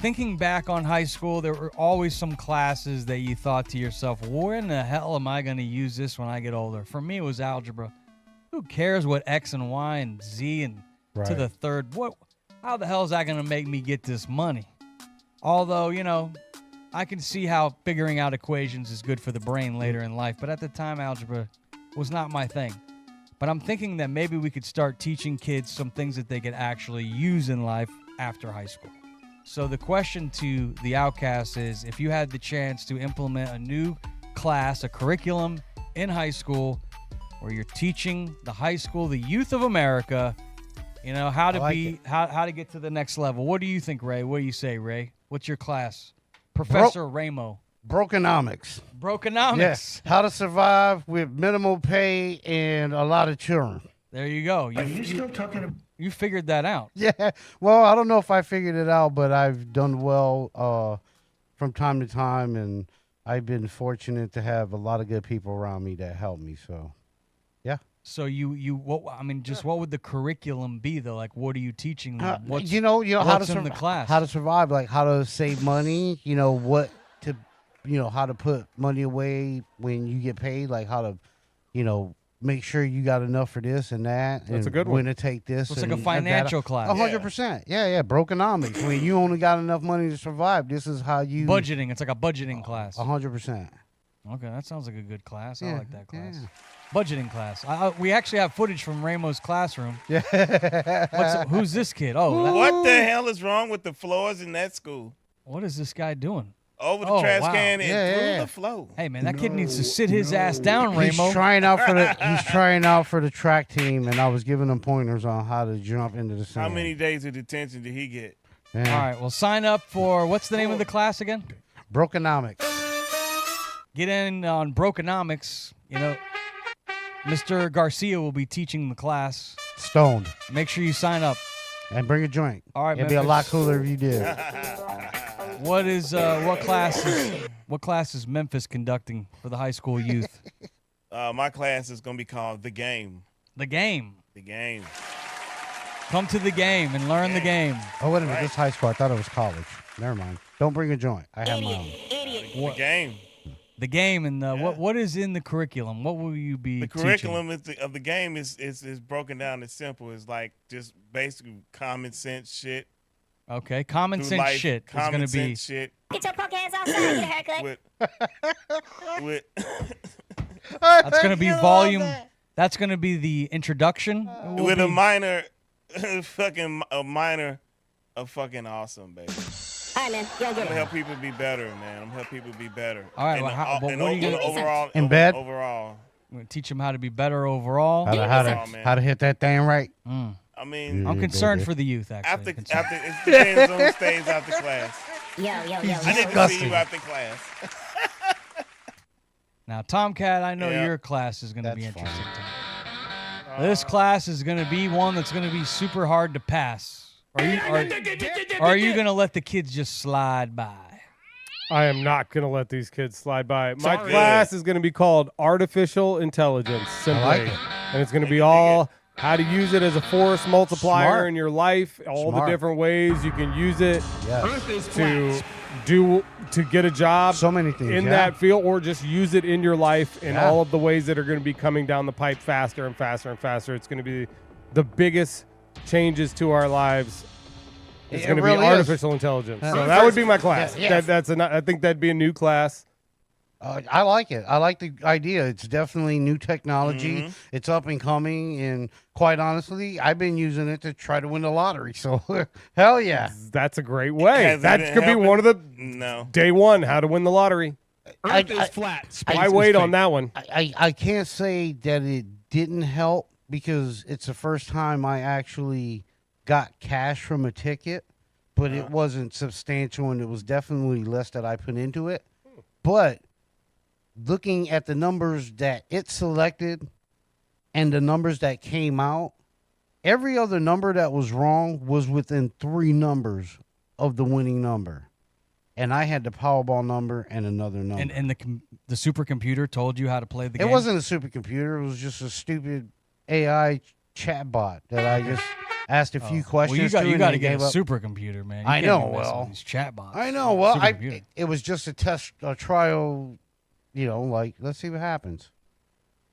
thinking back on high school, there were always some classes that you thought to yourself, where in the hell am I going to use this when I get older? For me, it was algebra. who cares what X and Y and Z and to the third? How the hell is that going to make me get this money? Although, I can see how figuring out equations is good for the brain later in life, but at the time, algebra was not my thing. But I'm thinking that maybe we could start teaching kids some things that they could actually use in life after high school. So the question to the Outcast is, if you had the chance to implement a new class, a curriculum in high school where you're teaching the youth of America, how to get to the next level. What do you think, Ray? What do you say, Ray? What's your class? Professor Ramo. Brokenomics. Brokenomics. Yeah. How to survive with minimal pay and a lot of children. There you go. Are you still talking about? You figured that out. Yeah. Well, I don't know if I figured it out, but I've done well from time to time, and I've been fortunate to have a lot of good people around me that help me. So, yeah. So what would the curriculum be though? Like, what are you teaching them? What's how to in the class? How to survive, like how to save money. How to put money away when you get paid, like how to, make sure you got enough for this and that. That's and a good one. When to take this. So it's like a financial class. 100%. Yeah. Brokenomics. When you only got enough money to survive, this is how you budgeting. It's like a budgeting class. 100%. Okay, that sounds like a good class. I Yeah, like that class. yeah. Budgeting class. We actually have footage from Ramo's classroom. Yeah. Who's this kid? Oh, What the hell is wrong with the floors in that school? What is this guy doing? Over the trash wow. can and through Yeah. the floor. Hey man, that kid needs to sit his ass down, Ramo. He's trying out for the track team, and I was giving him pointers on how to jump into the sand. How many days of detention did he get? Yeah. All right, well, sign up for, what's the name of the class again? Brokenomics. Get in on Brokenomics. Mr. Garcia will be teaching the class. Stoned. Make sure you sign up. And bring a joint. All right, It'd be a lot cooler if you did. What class is Memphis conducting for the high school youth? My class is going to be called The Game. The Game. The Game. Come to the game and learn the game. Oh, wait a minute. This is high school. I thought it was college. Never mind. Don't bring a joint. I have my own. The Game. The game and what is in the curriculum? What will you be The teaching? curriculum of the game is broken down. It's simple. It's like just basically common sense shit. Okay, common Through sense life, shit is common going to be. sense shit. Get your punk ass outside, get a haircut. With That's going to be volume. That's going to be the introduction. with a minor, a minor of fucking awesome, baby. All right, man. Y'all I'm get gonna it. help people be better, man. I'm gonna help people be better. All right, And well, what are you gonna overall? In bed? Overall. I'm going to teach them how to be better overall. How to hit that thing right. I mean, I'm concerned for the youth, actually. after it depends on who stays after class. Yo. I need to see you after class. Now, Tomcat, I know Yeah. your class is going to be That's interesting tonight. This class is going to be one that's going to be super hard to pass. Are you going to let the kids just slide by? I am not going to let these kids slide by. My Sorry. class is going to be called Artificial Intelligence, simply. I like it. And it's going to be all how to use it as a force multiplier Smart. in your life, all Smart. the different ways you can use it Yes. to get a job So many things. in yeah. that field, or just use it in your life in Yeah. all of the ways that are going to be coming down the pipe faster and faster and faster. It's going to be the biggest changes to our lives. It's It going to really be is. artificial intelligence. Yeah. So that would be my class. Yeah. I think that'd be a new class. I like it. I like the idea. It's definitely new technology. Mm-hmm. It's up and coming, and quite honestly, I've been using it to try to win the lottery. So, hell yeah! That's a great way. Has it That been could be helping? one of the No. day one, how to win the lottery. Earth is flat. Space I is wait fake. on that one. I can't say that it didn't help because it's the first time I actually got cash from a ticket, but it wasn't substantial, and it was definitely less that I put into it. But looking at the numbers that it selected and the numbers that came out, every other number that was wrong was within 3 numbers of the winning number. And I had the Powerball number and another number. And the supercomputer told you how to play the game? It wasn't a supercomputer. It was just a stupid AI chatbot that I just asked a few questions. Well, you got to to get a supercomputer, man. You I can't know. be messing with Well, these chatbots. I know. Well, Supercomputer. it was just a test, a trial. Like, let's see what happens.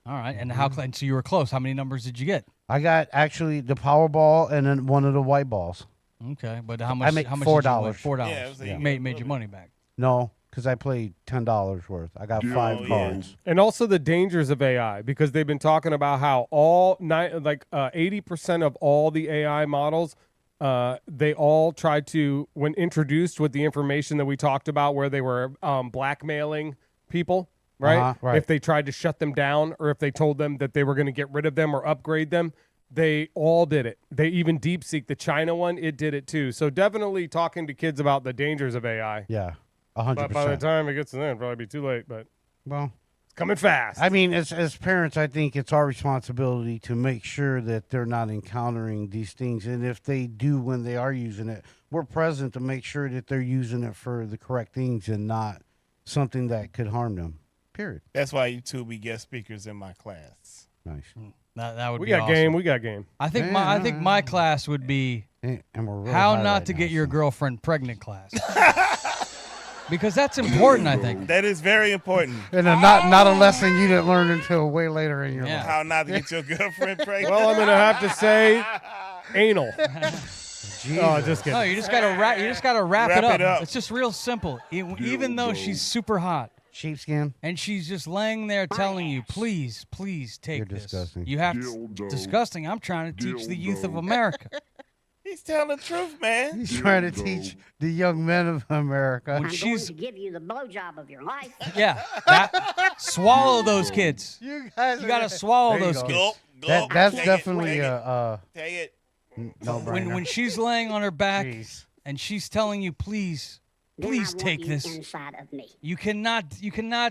All right. And and so you were close. How many numbers did you get? I got actually the Powerball and then one of the white balls. Okay, but how much? I made how much $4. Did you win? $4. Yeah, it was like Made your money back. No, because I played $10 worth. I got 5 cards. And also the dangers of AI, because they've been talking about how 80% of all the AI models, they all tried to, when introduced with the information that we talked about, where they were blackmailing people, right? Right. If they tried to shut them down, or if they told them that they were going to get rid of them or upgrade them, they all did it. They even DeepSeek, the China one, it did it too. So definitely talking to kids about the dangers of AI. Yeah, 100%. But by the time it gets to them, it'll probably be too late. But well, it's coming fast. I mean, as parents, I think it's our responsibility to make sure that they're not encountering these things. And if they do, when they are using it, we're present to make sure that they're using it for the correct things and not something that could harm them. Period. That's why you two be guest speakers in my class. Nice. That would we be got awesome. game. We got game. I think my class would be and we're really how high not right to now, get your so. girlfriend pregnant class. Because that's important, I think. That is very important. And not a lesson you didn't learn until way later in your life. How not to get your girlfriend pregnant. Well, I'm going to have to say anal. Oh, just kidding. No, you just gotta wrap. You just gotta wrap Wrap it up. it up. It's just real simple. Even though she's super hot, sheepskin, and she's just laying there telling you, "Please, please take You're this." disgusting. You have to. Disgusting. I'm trying to teach the youth of America. He's telling the truth, man. He's trying to teach the young men of America. When I'm she's going to give you the blowjob of your life. yeah, swallow those kids. You gotta swallow There you those go. kids. That's Take it, definitely take a Take it. no brainer. When she's laying on her back Jeez. and she's telling you, "Please, Then please I want take you this." inside of me. You cannot,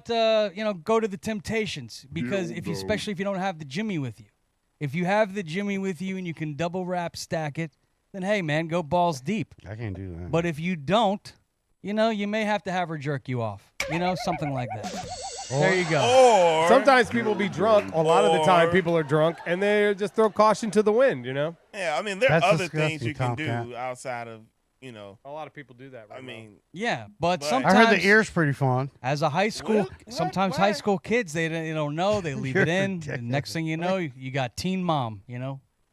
go to the temptations because especially if you don't have the Jimmy with you. If you have the Jimmy with you and you can double wrap stack it, then hey man, go balls deep. I can't do that. But if you don't, you may have to have her jerk you off. Something like that. There you go. Or Sometimes people be drunk. A lot of the time, people are drunk, and they just throw caution to the wind. Yeah, I mean, there are That's other things disgusting, you can Tomcat. do outside of, A lot of people do that. Right I mean, Yeah, but I sometimes heard the ear's pretty fun. as a high school, What? sometimes What? high school kids they don't know, they leave it You're in. ridiculous. And next thing you know, you got Teen Mom.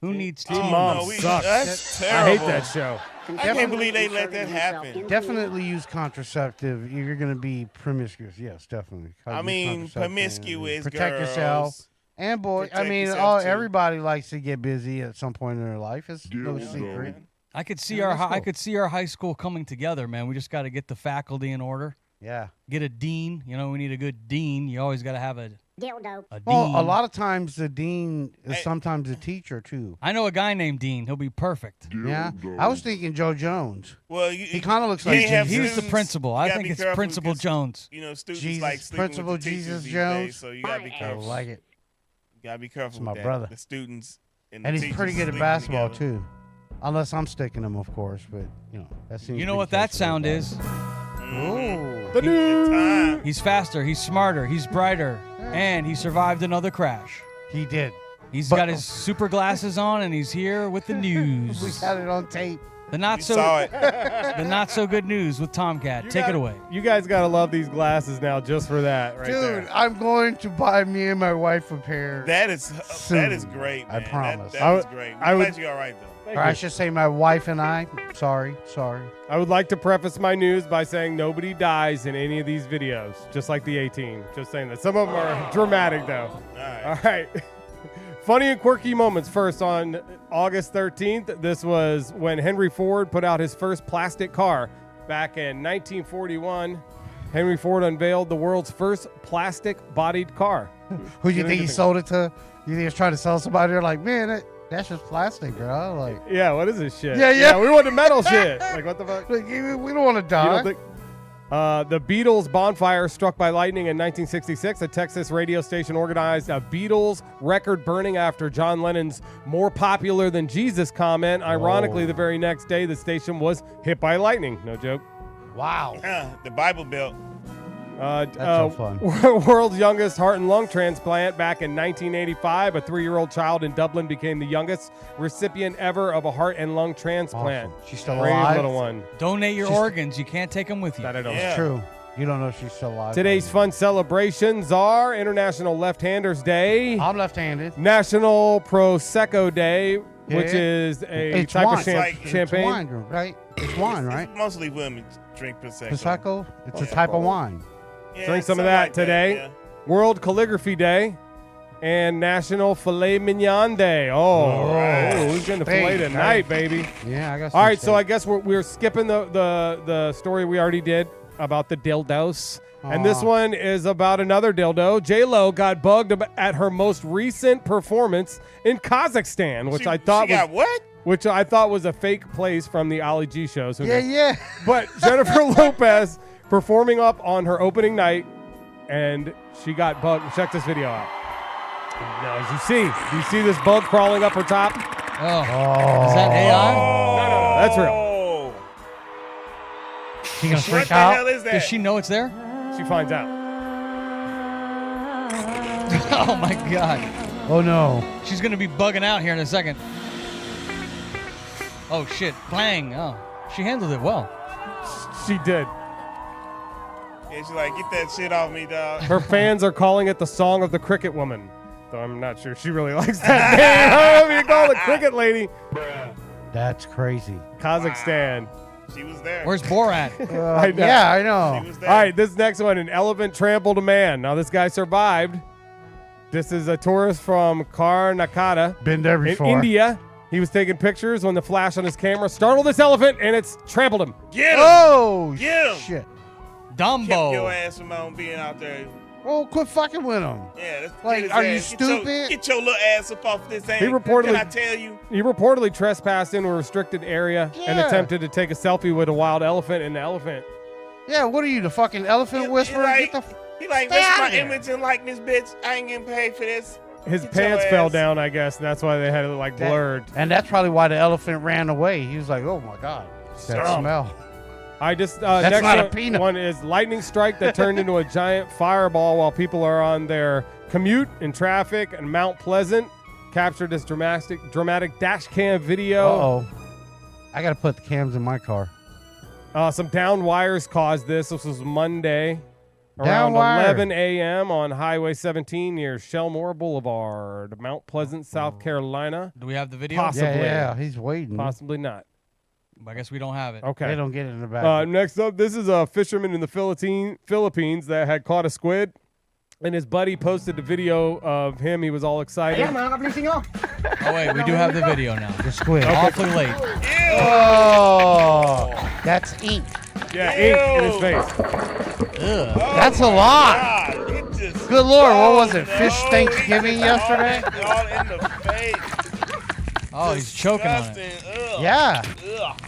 Who needs Teen oh, Mom no, sucks. That's I terrible. hate that show. I can't believe they let that happen. Definitely use contraceptive if you're going to be promiscuous. Yes, definitely. I Use mean, contraceptive. promiscuous Protect girls. yourself. And boy, I Protect mean, yourself, too. everybody likes to get busy at some point in their life. It's no Yeah, secret. man. I could see Yeah, our that's I cool. could see our high school coming together, man. We just got to get the faculty in order. Yeah. Get a dean. We need a good dean. You always got to have a Dildo. dean. Well, a lot of times the dean is Hey. sometimes a teacher too. I know a guy named Dean. He'll be perfect. Yeah. I was thinking Joe Jones. Well, He kind of looks you like ain't have Jesus. He's the students, principal. you I gotta think be it's careful Principal because, Jones. Students Jesus, like sleeping Principal with the teachers Jesus these Jones. days, so you gotta be I careful. like it. You gotta be careful my with that. brother. The students and And the he's teachers pretty good at sleeping basketball together. too. Unless I'm sticking him, of course. But that seems. You know to be what the that case sound with is? Ooh. The Good time. He's faster. He's smarter. He's brighter. And he survived another crash. He did. He's But- got his super glasses on, and he's here with the We news. got it on tape. The not We so saw it. the not so good news with Tomcat. Take it away. You guys got to love these glasses now just for that right Dude, there. I'm going to buy me and my wife a pair. That is Soon. great, I man. promise. That I is would- great. I I'm would- glad you're all right, though. Or I should say my wife and I. Sorry. I would like to preface my news by saying nobody dies in any of these videos, just like the 18. Just saying that. Some of them are dramatic, though. All right. Funny and quirky moments. First, on August 13th, this was when Henry Ford put out his first plastic car. Back in 1941, Henry Ford unveiled the world's first plastic-bodied car. Who do you think he sold it to? You think he was trying to sell somebody? They're like, man, that's just plastic, bro. Like, Yeah, what is this shit? Yeah. we want the metal shit. Like, what the fuck? we don't want to You die. don't think- the Beatles bonfire struck by lightning in 1966. A Texas radio station organized a Beatles record burning after John Lennon's "more popular than Jesus" comment. Ironically, the very next day, the station was hit by lightning. No joke. Wow. The Bible Belt. That's so fun. World's youngest heart and lung transplant back in 1985. A 3-year-old child in Dublin became the youngest recipient ever of a heart and lung transplant. Awesome. She's still Brave alive. little one. Donate your organs. You can't take them with you. That I don't. Yeah. True. You don't know if she's still alive. Today's fun celebrations are International Left-Handers Day. I'm left-handed. National Prosecco Day, which is a type of champagne. It's wine, right? It's wine, right? Mostly women drink Prosecco. Prosecco? It's a type of wine. Yeah, Drink some of that like today. That, World Calligraphy Day and National Filet Mignon Day. Who's getting the filet tonight, baby? Yeah, I got some All right, steak. so I guess we're skipping the story we already did about the dildos. And this one is about another dildo. J-Lo got bugged at her most recent performance in Kazakhstan, which I thought got what? Which I thought was a fake place from the Ali G shows. Yeah. But Jennifer Lopez performing up on her opening night, and she got bugged. Check this video out. Now, as do you see this bug crawling up her top? Is that AI? No, that's real. She gonna freak What the out? hell is that? Does she know it's there? She finds out. Oh my God. Oh no. She's gonna be bugging out here in a second. Oh shit. Bang. Oh. She handled it well. She did. Yeah, she's like, get that shit off me, dog. Her fans are calling it the song of the cricket woman. So I'm not sure she really likes that name. However you call it, cricket lady. That's crazy. Kazakhstan. She was there. Where's Borat? I know. Yeah, I know. She was there. All right, this next one, an elephant trampled a man. Now, this guy survived. This is a tourist from Karnataka. Been there before. In India. He was taking pictures when the flash on his camera startled this elephant, and it's trampled him. Get him. Oh, Get him. shit. Dumbo. Kept your ass from on being out there. Oh, quit fucking with him. Yeah, that's Like, get his are you ass. stupid? Get your little ass up off this thing. He reportedly- Can I tell you? He reportedly trespassed into a restricted area and Yeah. attempted to take a selfie with a wild elephant, and the elephant. Yeah, what are you, the fucking elephant whisperer? Like, Get the he like, Stay this out my of here. image and likeness, bitch. I ain't getting paid for this. His Get your pants fell ass. down, I guess, and that's why they had it like That- blurred. And that's probably why the elephant ran away. He was like, oh my God. That Stop. smell. I just That's next not a one, peanut. one is lightning strike that turned into a giant fireball while people are on their commute in traffic in Mount Pleasant. Captured this dramatic dash cam video. Uh-oh. I got to put the cams in my car. Some down wires caused this. This was Monday Down around wire. 11 a.m. on Highway 17 near Shellmore Boulevard, Mount Pleasant, South Carolina. Do we have the video? Possibly. Yeah, he's waiting. Possibly not. I guess we don't have it. Okay. They don't get it in the back. Next up, this is a fisherman in the Philippines that had caught a squid, and his buddy posted the video of him. He was all excited. Oh wait, we do have the video now. The squid. Awfully late. Oh, that's ink. Yeah, ink in his face. Ugh. That's a lot. God, it just Good Lord, what was it? no. Fish Thanksgiving yesterday? All in the face. Oh, he's choking on it. Disgusting. Ugh. Yeah. Ugh.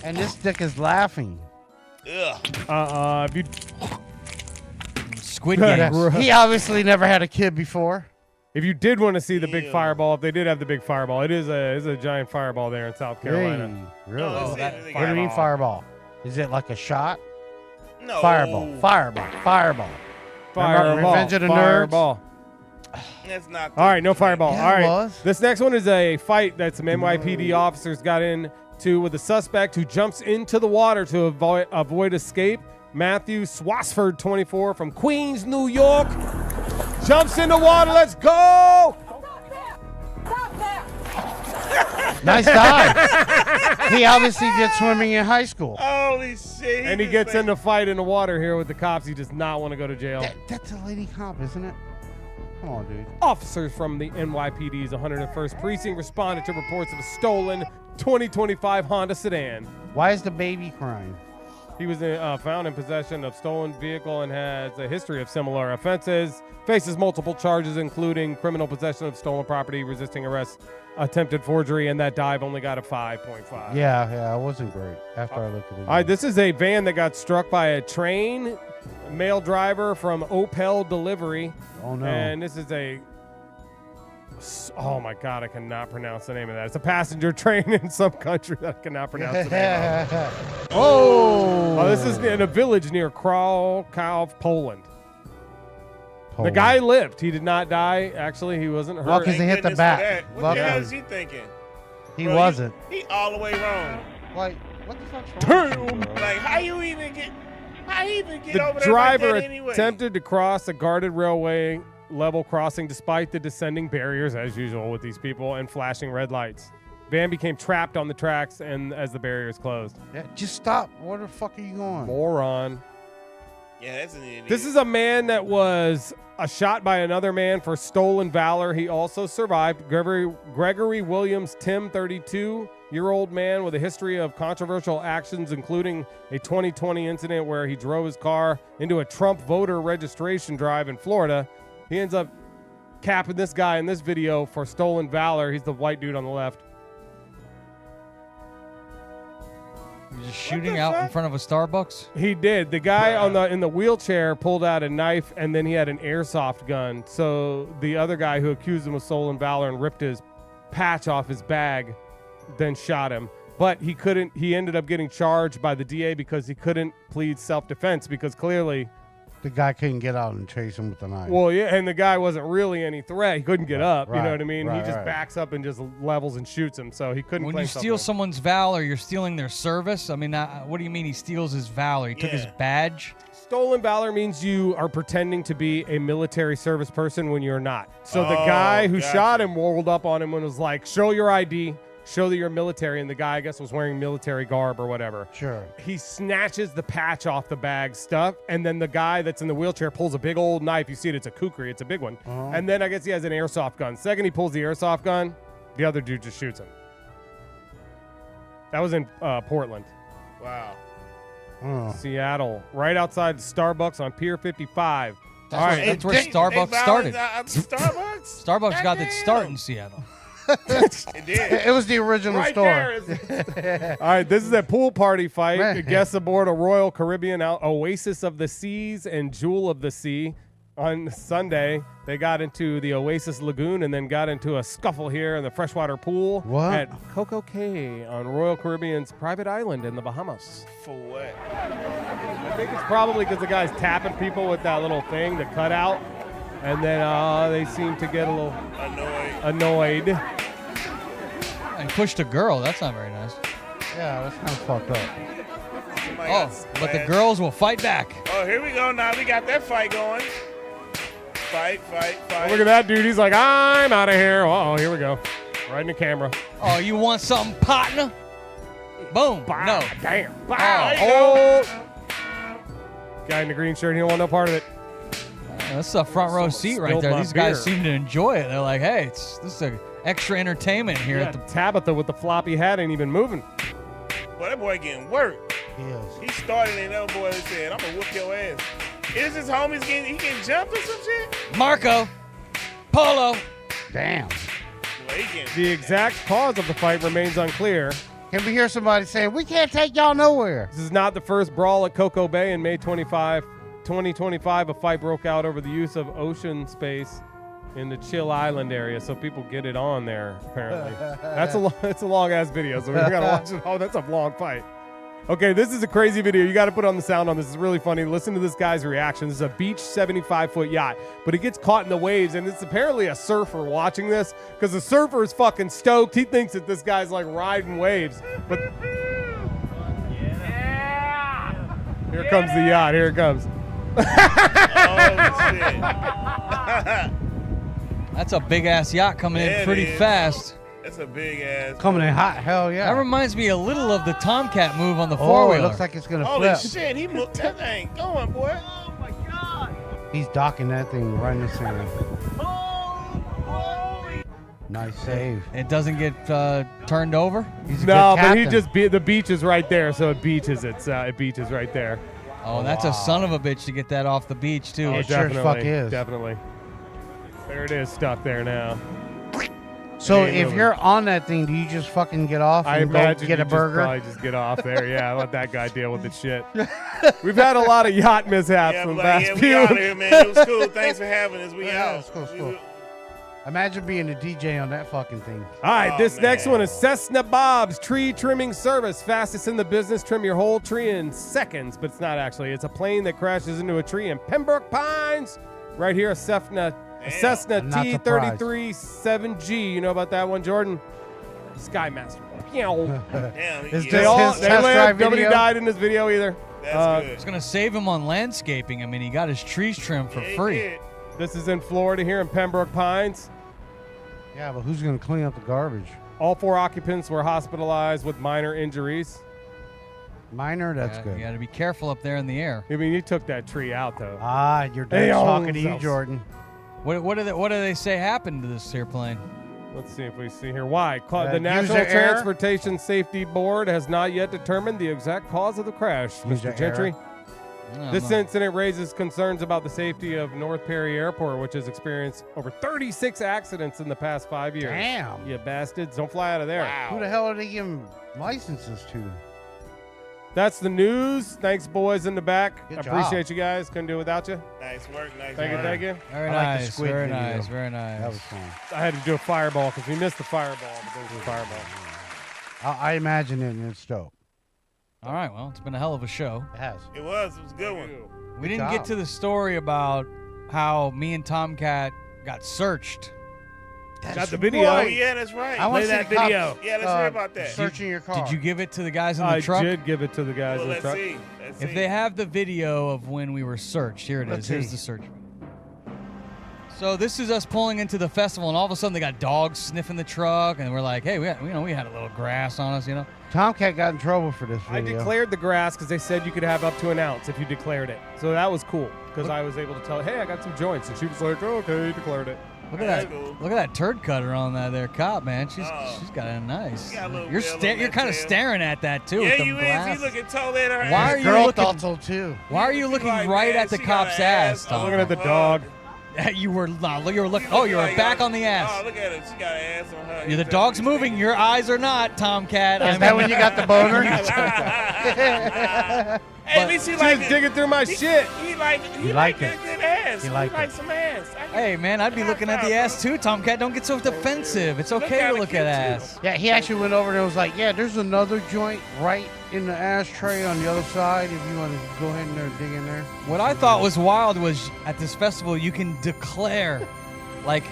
And this dick is laughing. Ugh. If you Squid Games. He obviously never had a kid before. If you did want to see the big Ew. fireball, if they did have the big fireball, it is a giant fireball there in South Carolina. Hey, really? No, that it's What do you mean fireball? Is it like a shot? No. Fireball. Fireball. Fireball. Fireball. Revenge of the Nerds? Fireball. That's not. All right, no fireball. Yeah, All it right. was. This next one is a fight that some NYPD officers got into with a suspect who jumps into the water to avoid escape. Matthew Swasford, 24, from Queens, New York, jumps in the water. Let's go! Nice dive. He obviously did swimming in high school. Holy shit. And he gets in a fight in the water here with the cops. He does not want to go to jail. That's a lady cop, isn't it? Come on, dude. Officers from the NYPD's 101st Precinct responded to reports of a stolen 2025 Honda sedan. Why is the baby crying? He was found in possession of stolen vehicle and has a history of similar offenses. Faces multiple charges, including criminal possession of stolen property, resisting arrest, attempted forgery, and that dive only got a 5.5. Yeah, it wasn't great after I looked at it. All right, this is a van that got struck by a train. Male driver from Opel Delivery. Oh, no. And this is oh my God, I cannot pronounce the name of that. It's a passenger train in some country that I cannot pronounce the name of. Oh, this is in a village near Krakow, Poland. The guy lived. He did not die. Actually, he wasn't hurt. Well, 'cause he hit the back. What the hell is he thinking? He Bro, wasn't. He all the way wrong. Like, what the fuck's wrong? Like, how you even get? How he even get The over there driver like that anyway? attempted to cross a guarded railway level crossing despite the descending barriers, as usual with these people, and flashing red lights. Van became trapped on the tracks and as the barriers closed. Yeah, just stop. Where the fuck are you going? Moron. Yeah, that's an idiot. This is a man that was shot by another man for stolen valor. He also survived. Gregory Williams Tim, 32-year-old man with a history of controversial actions, including a 2020 incident where he drove his car into a Trump voter registration drive in Florida. He ends up capping this guy in this video for stolen valor. He's the white dude on the left. Just shooting out in front of a Starbucks? He did. The guy in the wheelchair pulled out a knife, and then he had an airsoft gun. So the other guy who accused him of stolen valor and ripped his patch off his bag, then shot him. But he couldn't. He ended up getting charged by the DA because he couldn't plead self-defense because clearly the guy couldn't get out and chase him with the knife. Well, yeah, and the guy wasn't really any threat. He couldn't get up. You know what I mean? right, he just right. backs up and just levels and shoots him. So he couldn't. When claim you steal self-defense. someone's valor, you're stealing their service. I mean, what do you mean he steals his valor? He took his badge? Stolen valor means you are pretending to be a military service person when you're not. So the guy who shot him rolled up on him and was like, show your ID, show that you're military. And the guy, I guess, was wearing military garb or whatever. Sure. He snatches the patch off the bag stuff. And then the guy that's in the wheelchair pulls a big old knife. You see it, it's a kukri. It's a big one. Uh-huh. And then I guess he has an airsoft gun. Second, he pulls the airsoft gun. The other dude just shoots him. That was in Portland. Wow. Seattle, right outside Starbucks on Pier 55. That's where Starbucks started. Starbucks? Starbucks got its start in Seattle. It did. It was the original Right store. there. All right, this is a pool party fight. Man. Guests aboard a Royal Caribbean Oasis of the Seas and Jewel of the Sea. On Sunday, they got into the Oasis Lagoon and then got into a scuffle here in the freshwater pool at Coco Cay on Royal Caribbean's private island in the Bahamas. For what? I think it's probably because the guy's tapping people with that little thing, the cutout, and then they seem to get a little annoyed. And pushed a girl. That's not very nice. Yeah, that's kind of fucked up. Oh, but the girls will fight back. Oh, here we go. Now we got that fight going. Fight. Oh, look at that dude. He's like, I'm out of here. Oh, here we go. Right in the camera. Oh, you want something, partner? Boom. No. Damn. Oh. Guy in the green shirt, he don't want no part of it. That's a front row seat right spilled there. my These guys beer. seem to enjoy it. They're like, hey, this is a extra entertainment here at the Tabitha with the floppy hat ain't even moving. Boy, that boy getting worked. He is. He started and that boy said, I'm going to whoop your ass. Is his homies getting jumped or some shit? Marco. Polo. Damn. The exact cause of the fight remains unclear. Can we hear somebody saying, we can't take y'all nowhere? This is not the first brawl at Coco Bay. In May 2025, a fight broke out over the use of ocean space in the Chill Island area, so people get it on there, apparently. It's a long-ass video, so we got to watch it. Oh, that's a long fight. Okay, this is a crazy video. You got to put on the sound on this. It's really funny. Listen to this guy's reaction. This is a beach 75-foot yacht, but he gets caught in the waves, and it's apparently a surfer watching this because the surfer is fucking stoked. He thinks that this guy's like riding waves, but here comes the yacht. Here it comes. That's a big-ass yacht coming in pretty fast. That's a big ass. Coming in hot, hell yeah. That reminds me a little of the Tomcat move on the Oh, four-wheeler. it looks like it's going to Holy flip. shit, he moved. That ain't going, boy. Oh my God. He's docking that thing right in the center. Nice save. It doesn't get turned over? He's a No, good but he captain. just the beach is right there, so it beaches it beaches right there. Oh, that's a son of a bitch to get that off the beach, too. It sure as fuck is. Definitely. There it is, stuck there now. So Ain't if moving. you're on that thing, do you just fucking get off I and go imagine get you a burger? probably just get off there. Yeah, let that guy deal with the shit. We've had a lot of yacht mishaps Yeah, in the but past yeah, we few. out of here, man. It was cool. Thanks for having us. We Yeah, out. it's cool, it's cool. Imagine being a DJ on that fucking thing. All right, Oh, this next man. one is Cessna Bob's Tree Trimming Service. Fastest in the business. Trim your whole tree in seconds, but it's not actually. It's a plane that crashes into a tree in Pembroke Pines. Right here, a Cessna I'm not T-33 7G. You know about that one, Jordan? Skymaster. Damn, Is yeah. this his test drive Nobody video? died in this video either. That's good. It's gonna save him on landscaping. I mean, he got his trees trimmed for free. This is in Florida here in Pembroke Pines. Yeah, but who's going to clean up the garbage? All 4 occupants were hospitalized with minor injuries. Minor? That's good. You got to be careful up there in the air. I mean, you took that tree out, though. Your dad's talking to you, Jordan. What do they say happened to this airplane? Let's see if we see here. Why? The National Transportation Safety Board has not yet determined the exact cause of the crash, Mr. Gentry. This incident raises concerns about the safety of North Perry Airport, which has experienced over 36 accidents in the past 5 years. Damn. You bastards. Don't fly out of there. Wow. Who the hell are they giving licenses to? That's the news. Thanks, boys in the back. Good I job. appreciate you guys. Couldn't do it without you. Nice work. Thank you. Very I like the nice. squid Very video. nice. Very nice. That was fun. I had to do a fireball because we missed the fireball. But there was a fireball. I imagine it, and it's dope. All right. Well, it's been a hell of a show. It has. It was a good one. We didn't get to the story about how me and Tomcat got searched. Got the video. Oh, yeah, that's right. I want Play to see that the video. cops, Yeah, let's hear about that. Searching your car. Did you give it to the guys in the I truck? did give it to the guys Well, in the let's truck. see. If they have the video of when we were searched, here it is. Let's Here's see. the search. So this is us pulling into the festival, and all of a sudden they got dogs sniffing the truck, and we're like, "Hey, we had a little grass on us, you know." Tomcat got in trouble for this I video. declared the grass because they said you could have up to an ounce if you declared it. So that was cool because I was able to tell, hey, I got some joints. And she was like, oh, okay, you declared it. Look at that! Look at that turd cutter on that there cop, man. She's got a nice. She got a little You're veil on you're that kind of tail. staring at that too. Yeah, with them you glasses. is. He looking totally at her Why ass. are you Girl looking? thought so too. Why are you looking like, right man, at the she got cop's an ass, ass Tom? I'm looking at the dog. You were looking. Oh, you were Like, back on the ass. Oh, look at her. She got an ass on her. Yeah, the dog's moving. Your eyes are not, Tomcat. Is that when you got the boner? Hey, at least he She like was digging through my shit. He like like good it. ass. He like it. some ass. Hey, man, I'd be looking at the ass too, Tomcat. Don't get so defensive. It's okay to kinda look cute, at too. ass. Yeah, he actually went over there and was like, yeah, there's another joint right in the ashtray on the other side if you want to go ahead and dig in there. What I thought was wild was at this festival you can declare, like,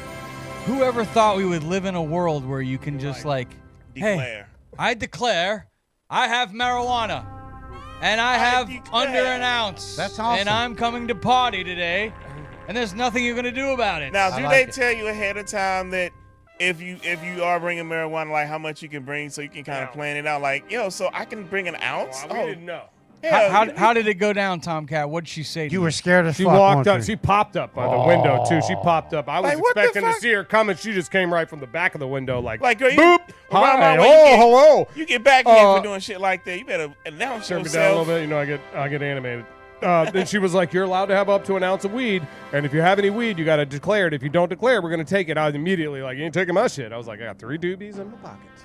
whoever thought we would live in a world where you can just hey, Declare. I declare I have marijuana. And I have under an ounce. That's awesome. And I'm coming to party today. And there's nothing you're going to do about it. Now, I do like they it. tell you ahead of time that if you are bringing marijuana, like how much you can bring, so you can kind of plan it out? Like, so I can bring an ounce. We didn't know. How did it go down, Tomcat? What'd she say to You were scared as She fuck. walked weren't up. you? She popped up by the window, too. She popped up. I was Like, what the expecting to fuck? see her coming. She just came right from the back of the window like Like, girl, you, boop. around my Hi. way, you get- Hello. You get back here for doing shit like that. You better announce Turn me down a little yourself. bit. You know, I get animated. Then she was like, you're allowed to have up to an ounce of weed. And if you have any weed, you got to declare it. If you don't declare, we're going to take it. I was immediately like, you ain't taking my shit. I was like, I got 3 doobies in my pockets.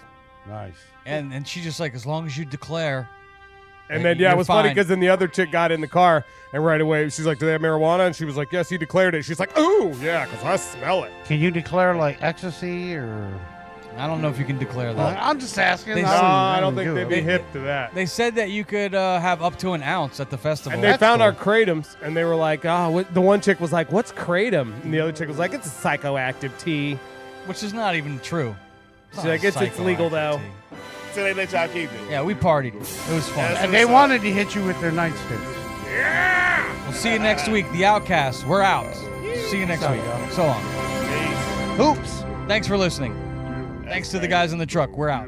Nice. And she just like, as long as you declare. And then, it was funny fine. because then the other chick got in the car, and right away she's like, do they have marijuana? And she was like, yes, he declared it. She's like, ooh, yeah, because I smell it. Can you declare like ecstasy or? I don't know if you can declare that. I'm just asking. They No, said- I don't think do they'd it. be hip to that. They said that you could have up to an ounce at the festival. And they found our Kratom, and they were like, the one chick was like, what's Kratom? And the other chick was like, it's a psychoactive tea. Which is not even true. She's like, it's legal, though. So they let y'all keep it. Yeah, we partied. It was fun. And they wanted to hit you with their nightsticks. We'll see you next week. The Outcast. We're out. See you next week. So long. Hoops. Thanks for listening. Thanks to the guys in the truck. We're out.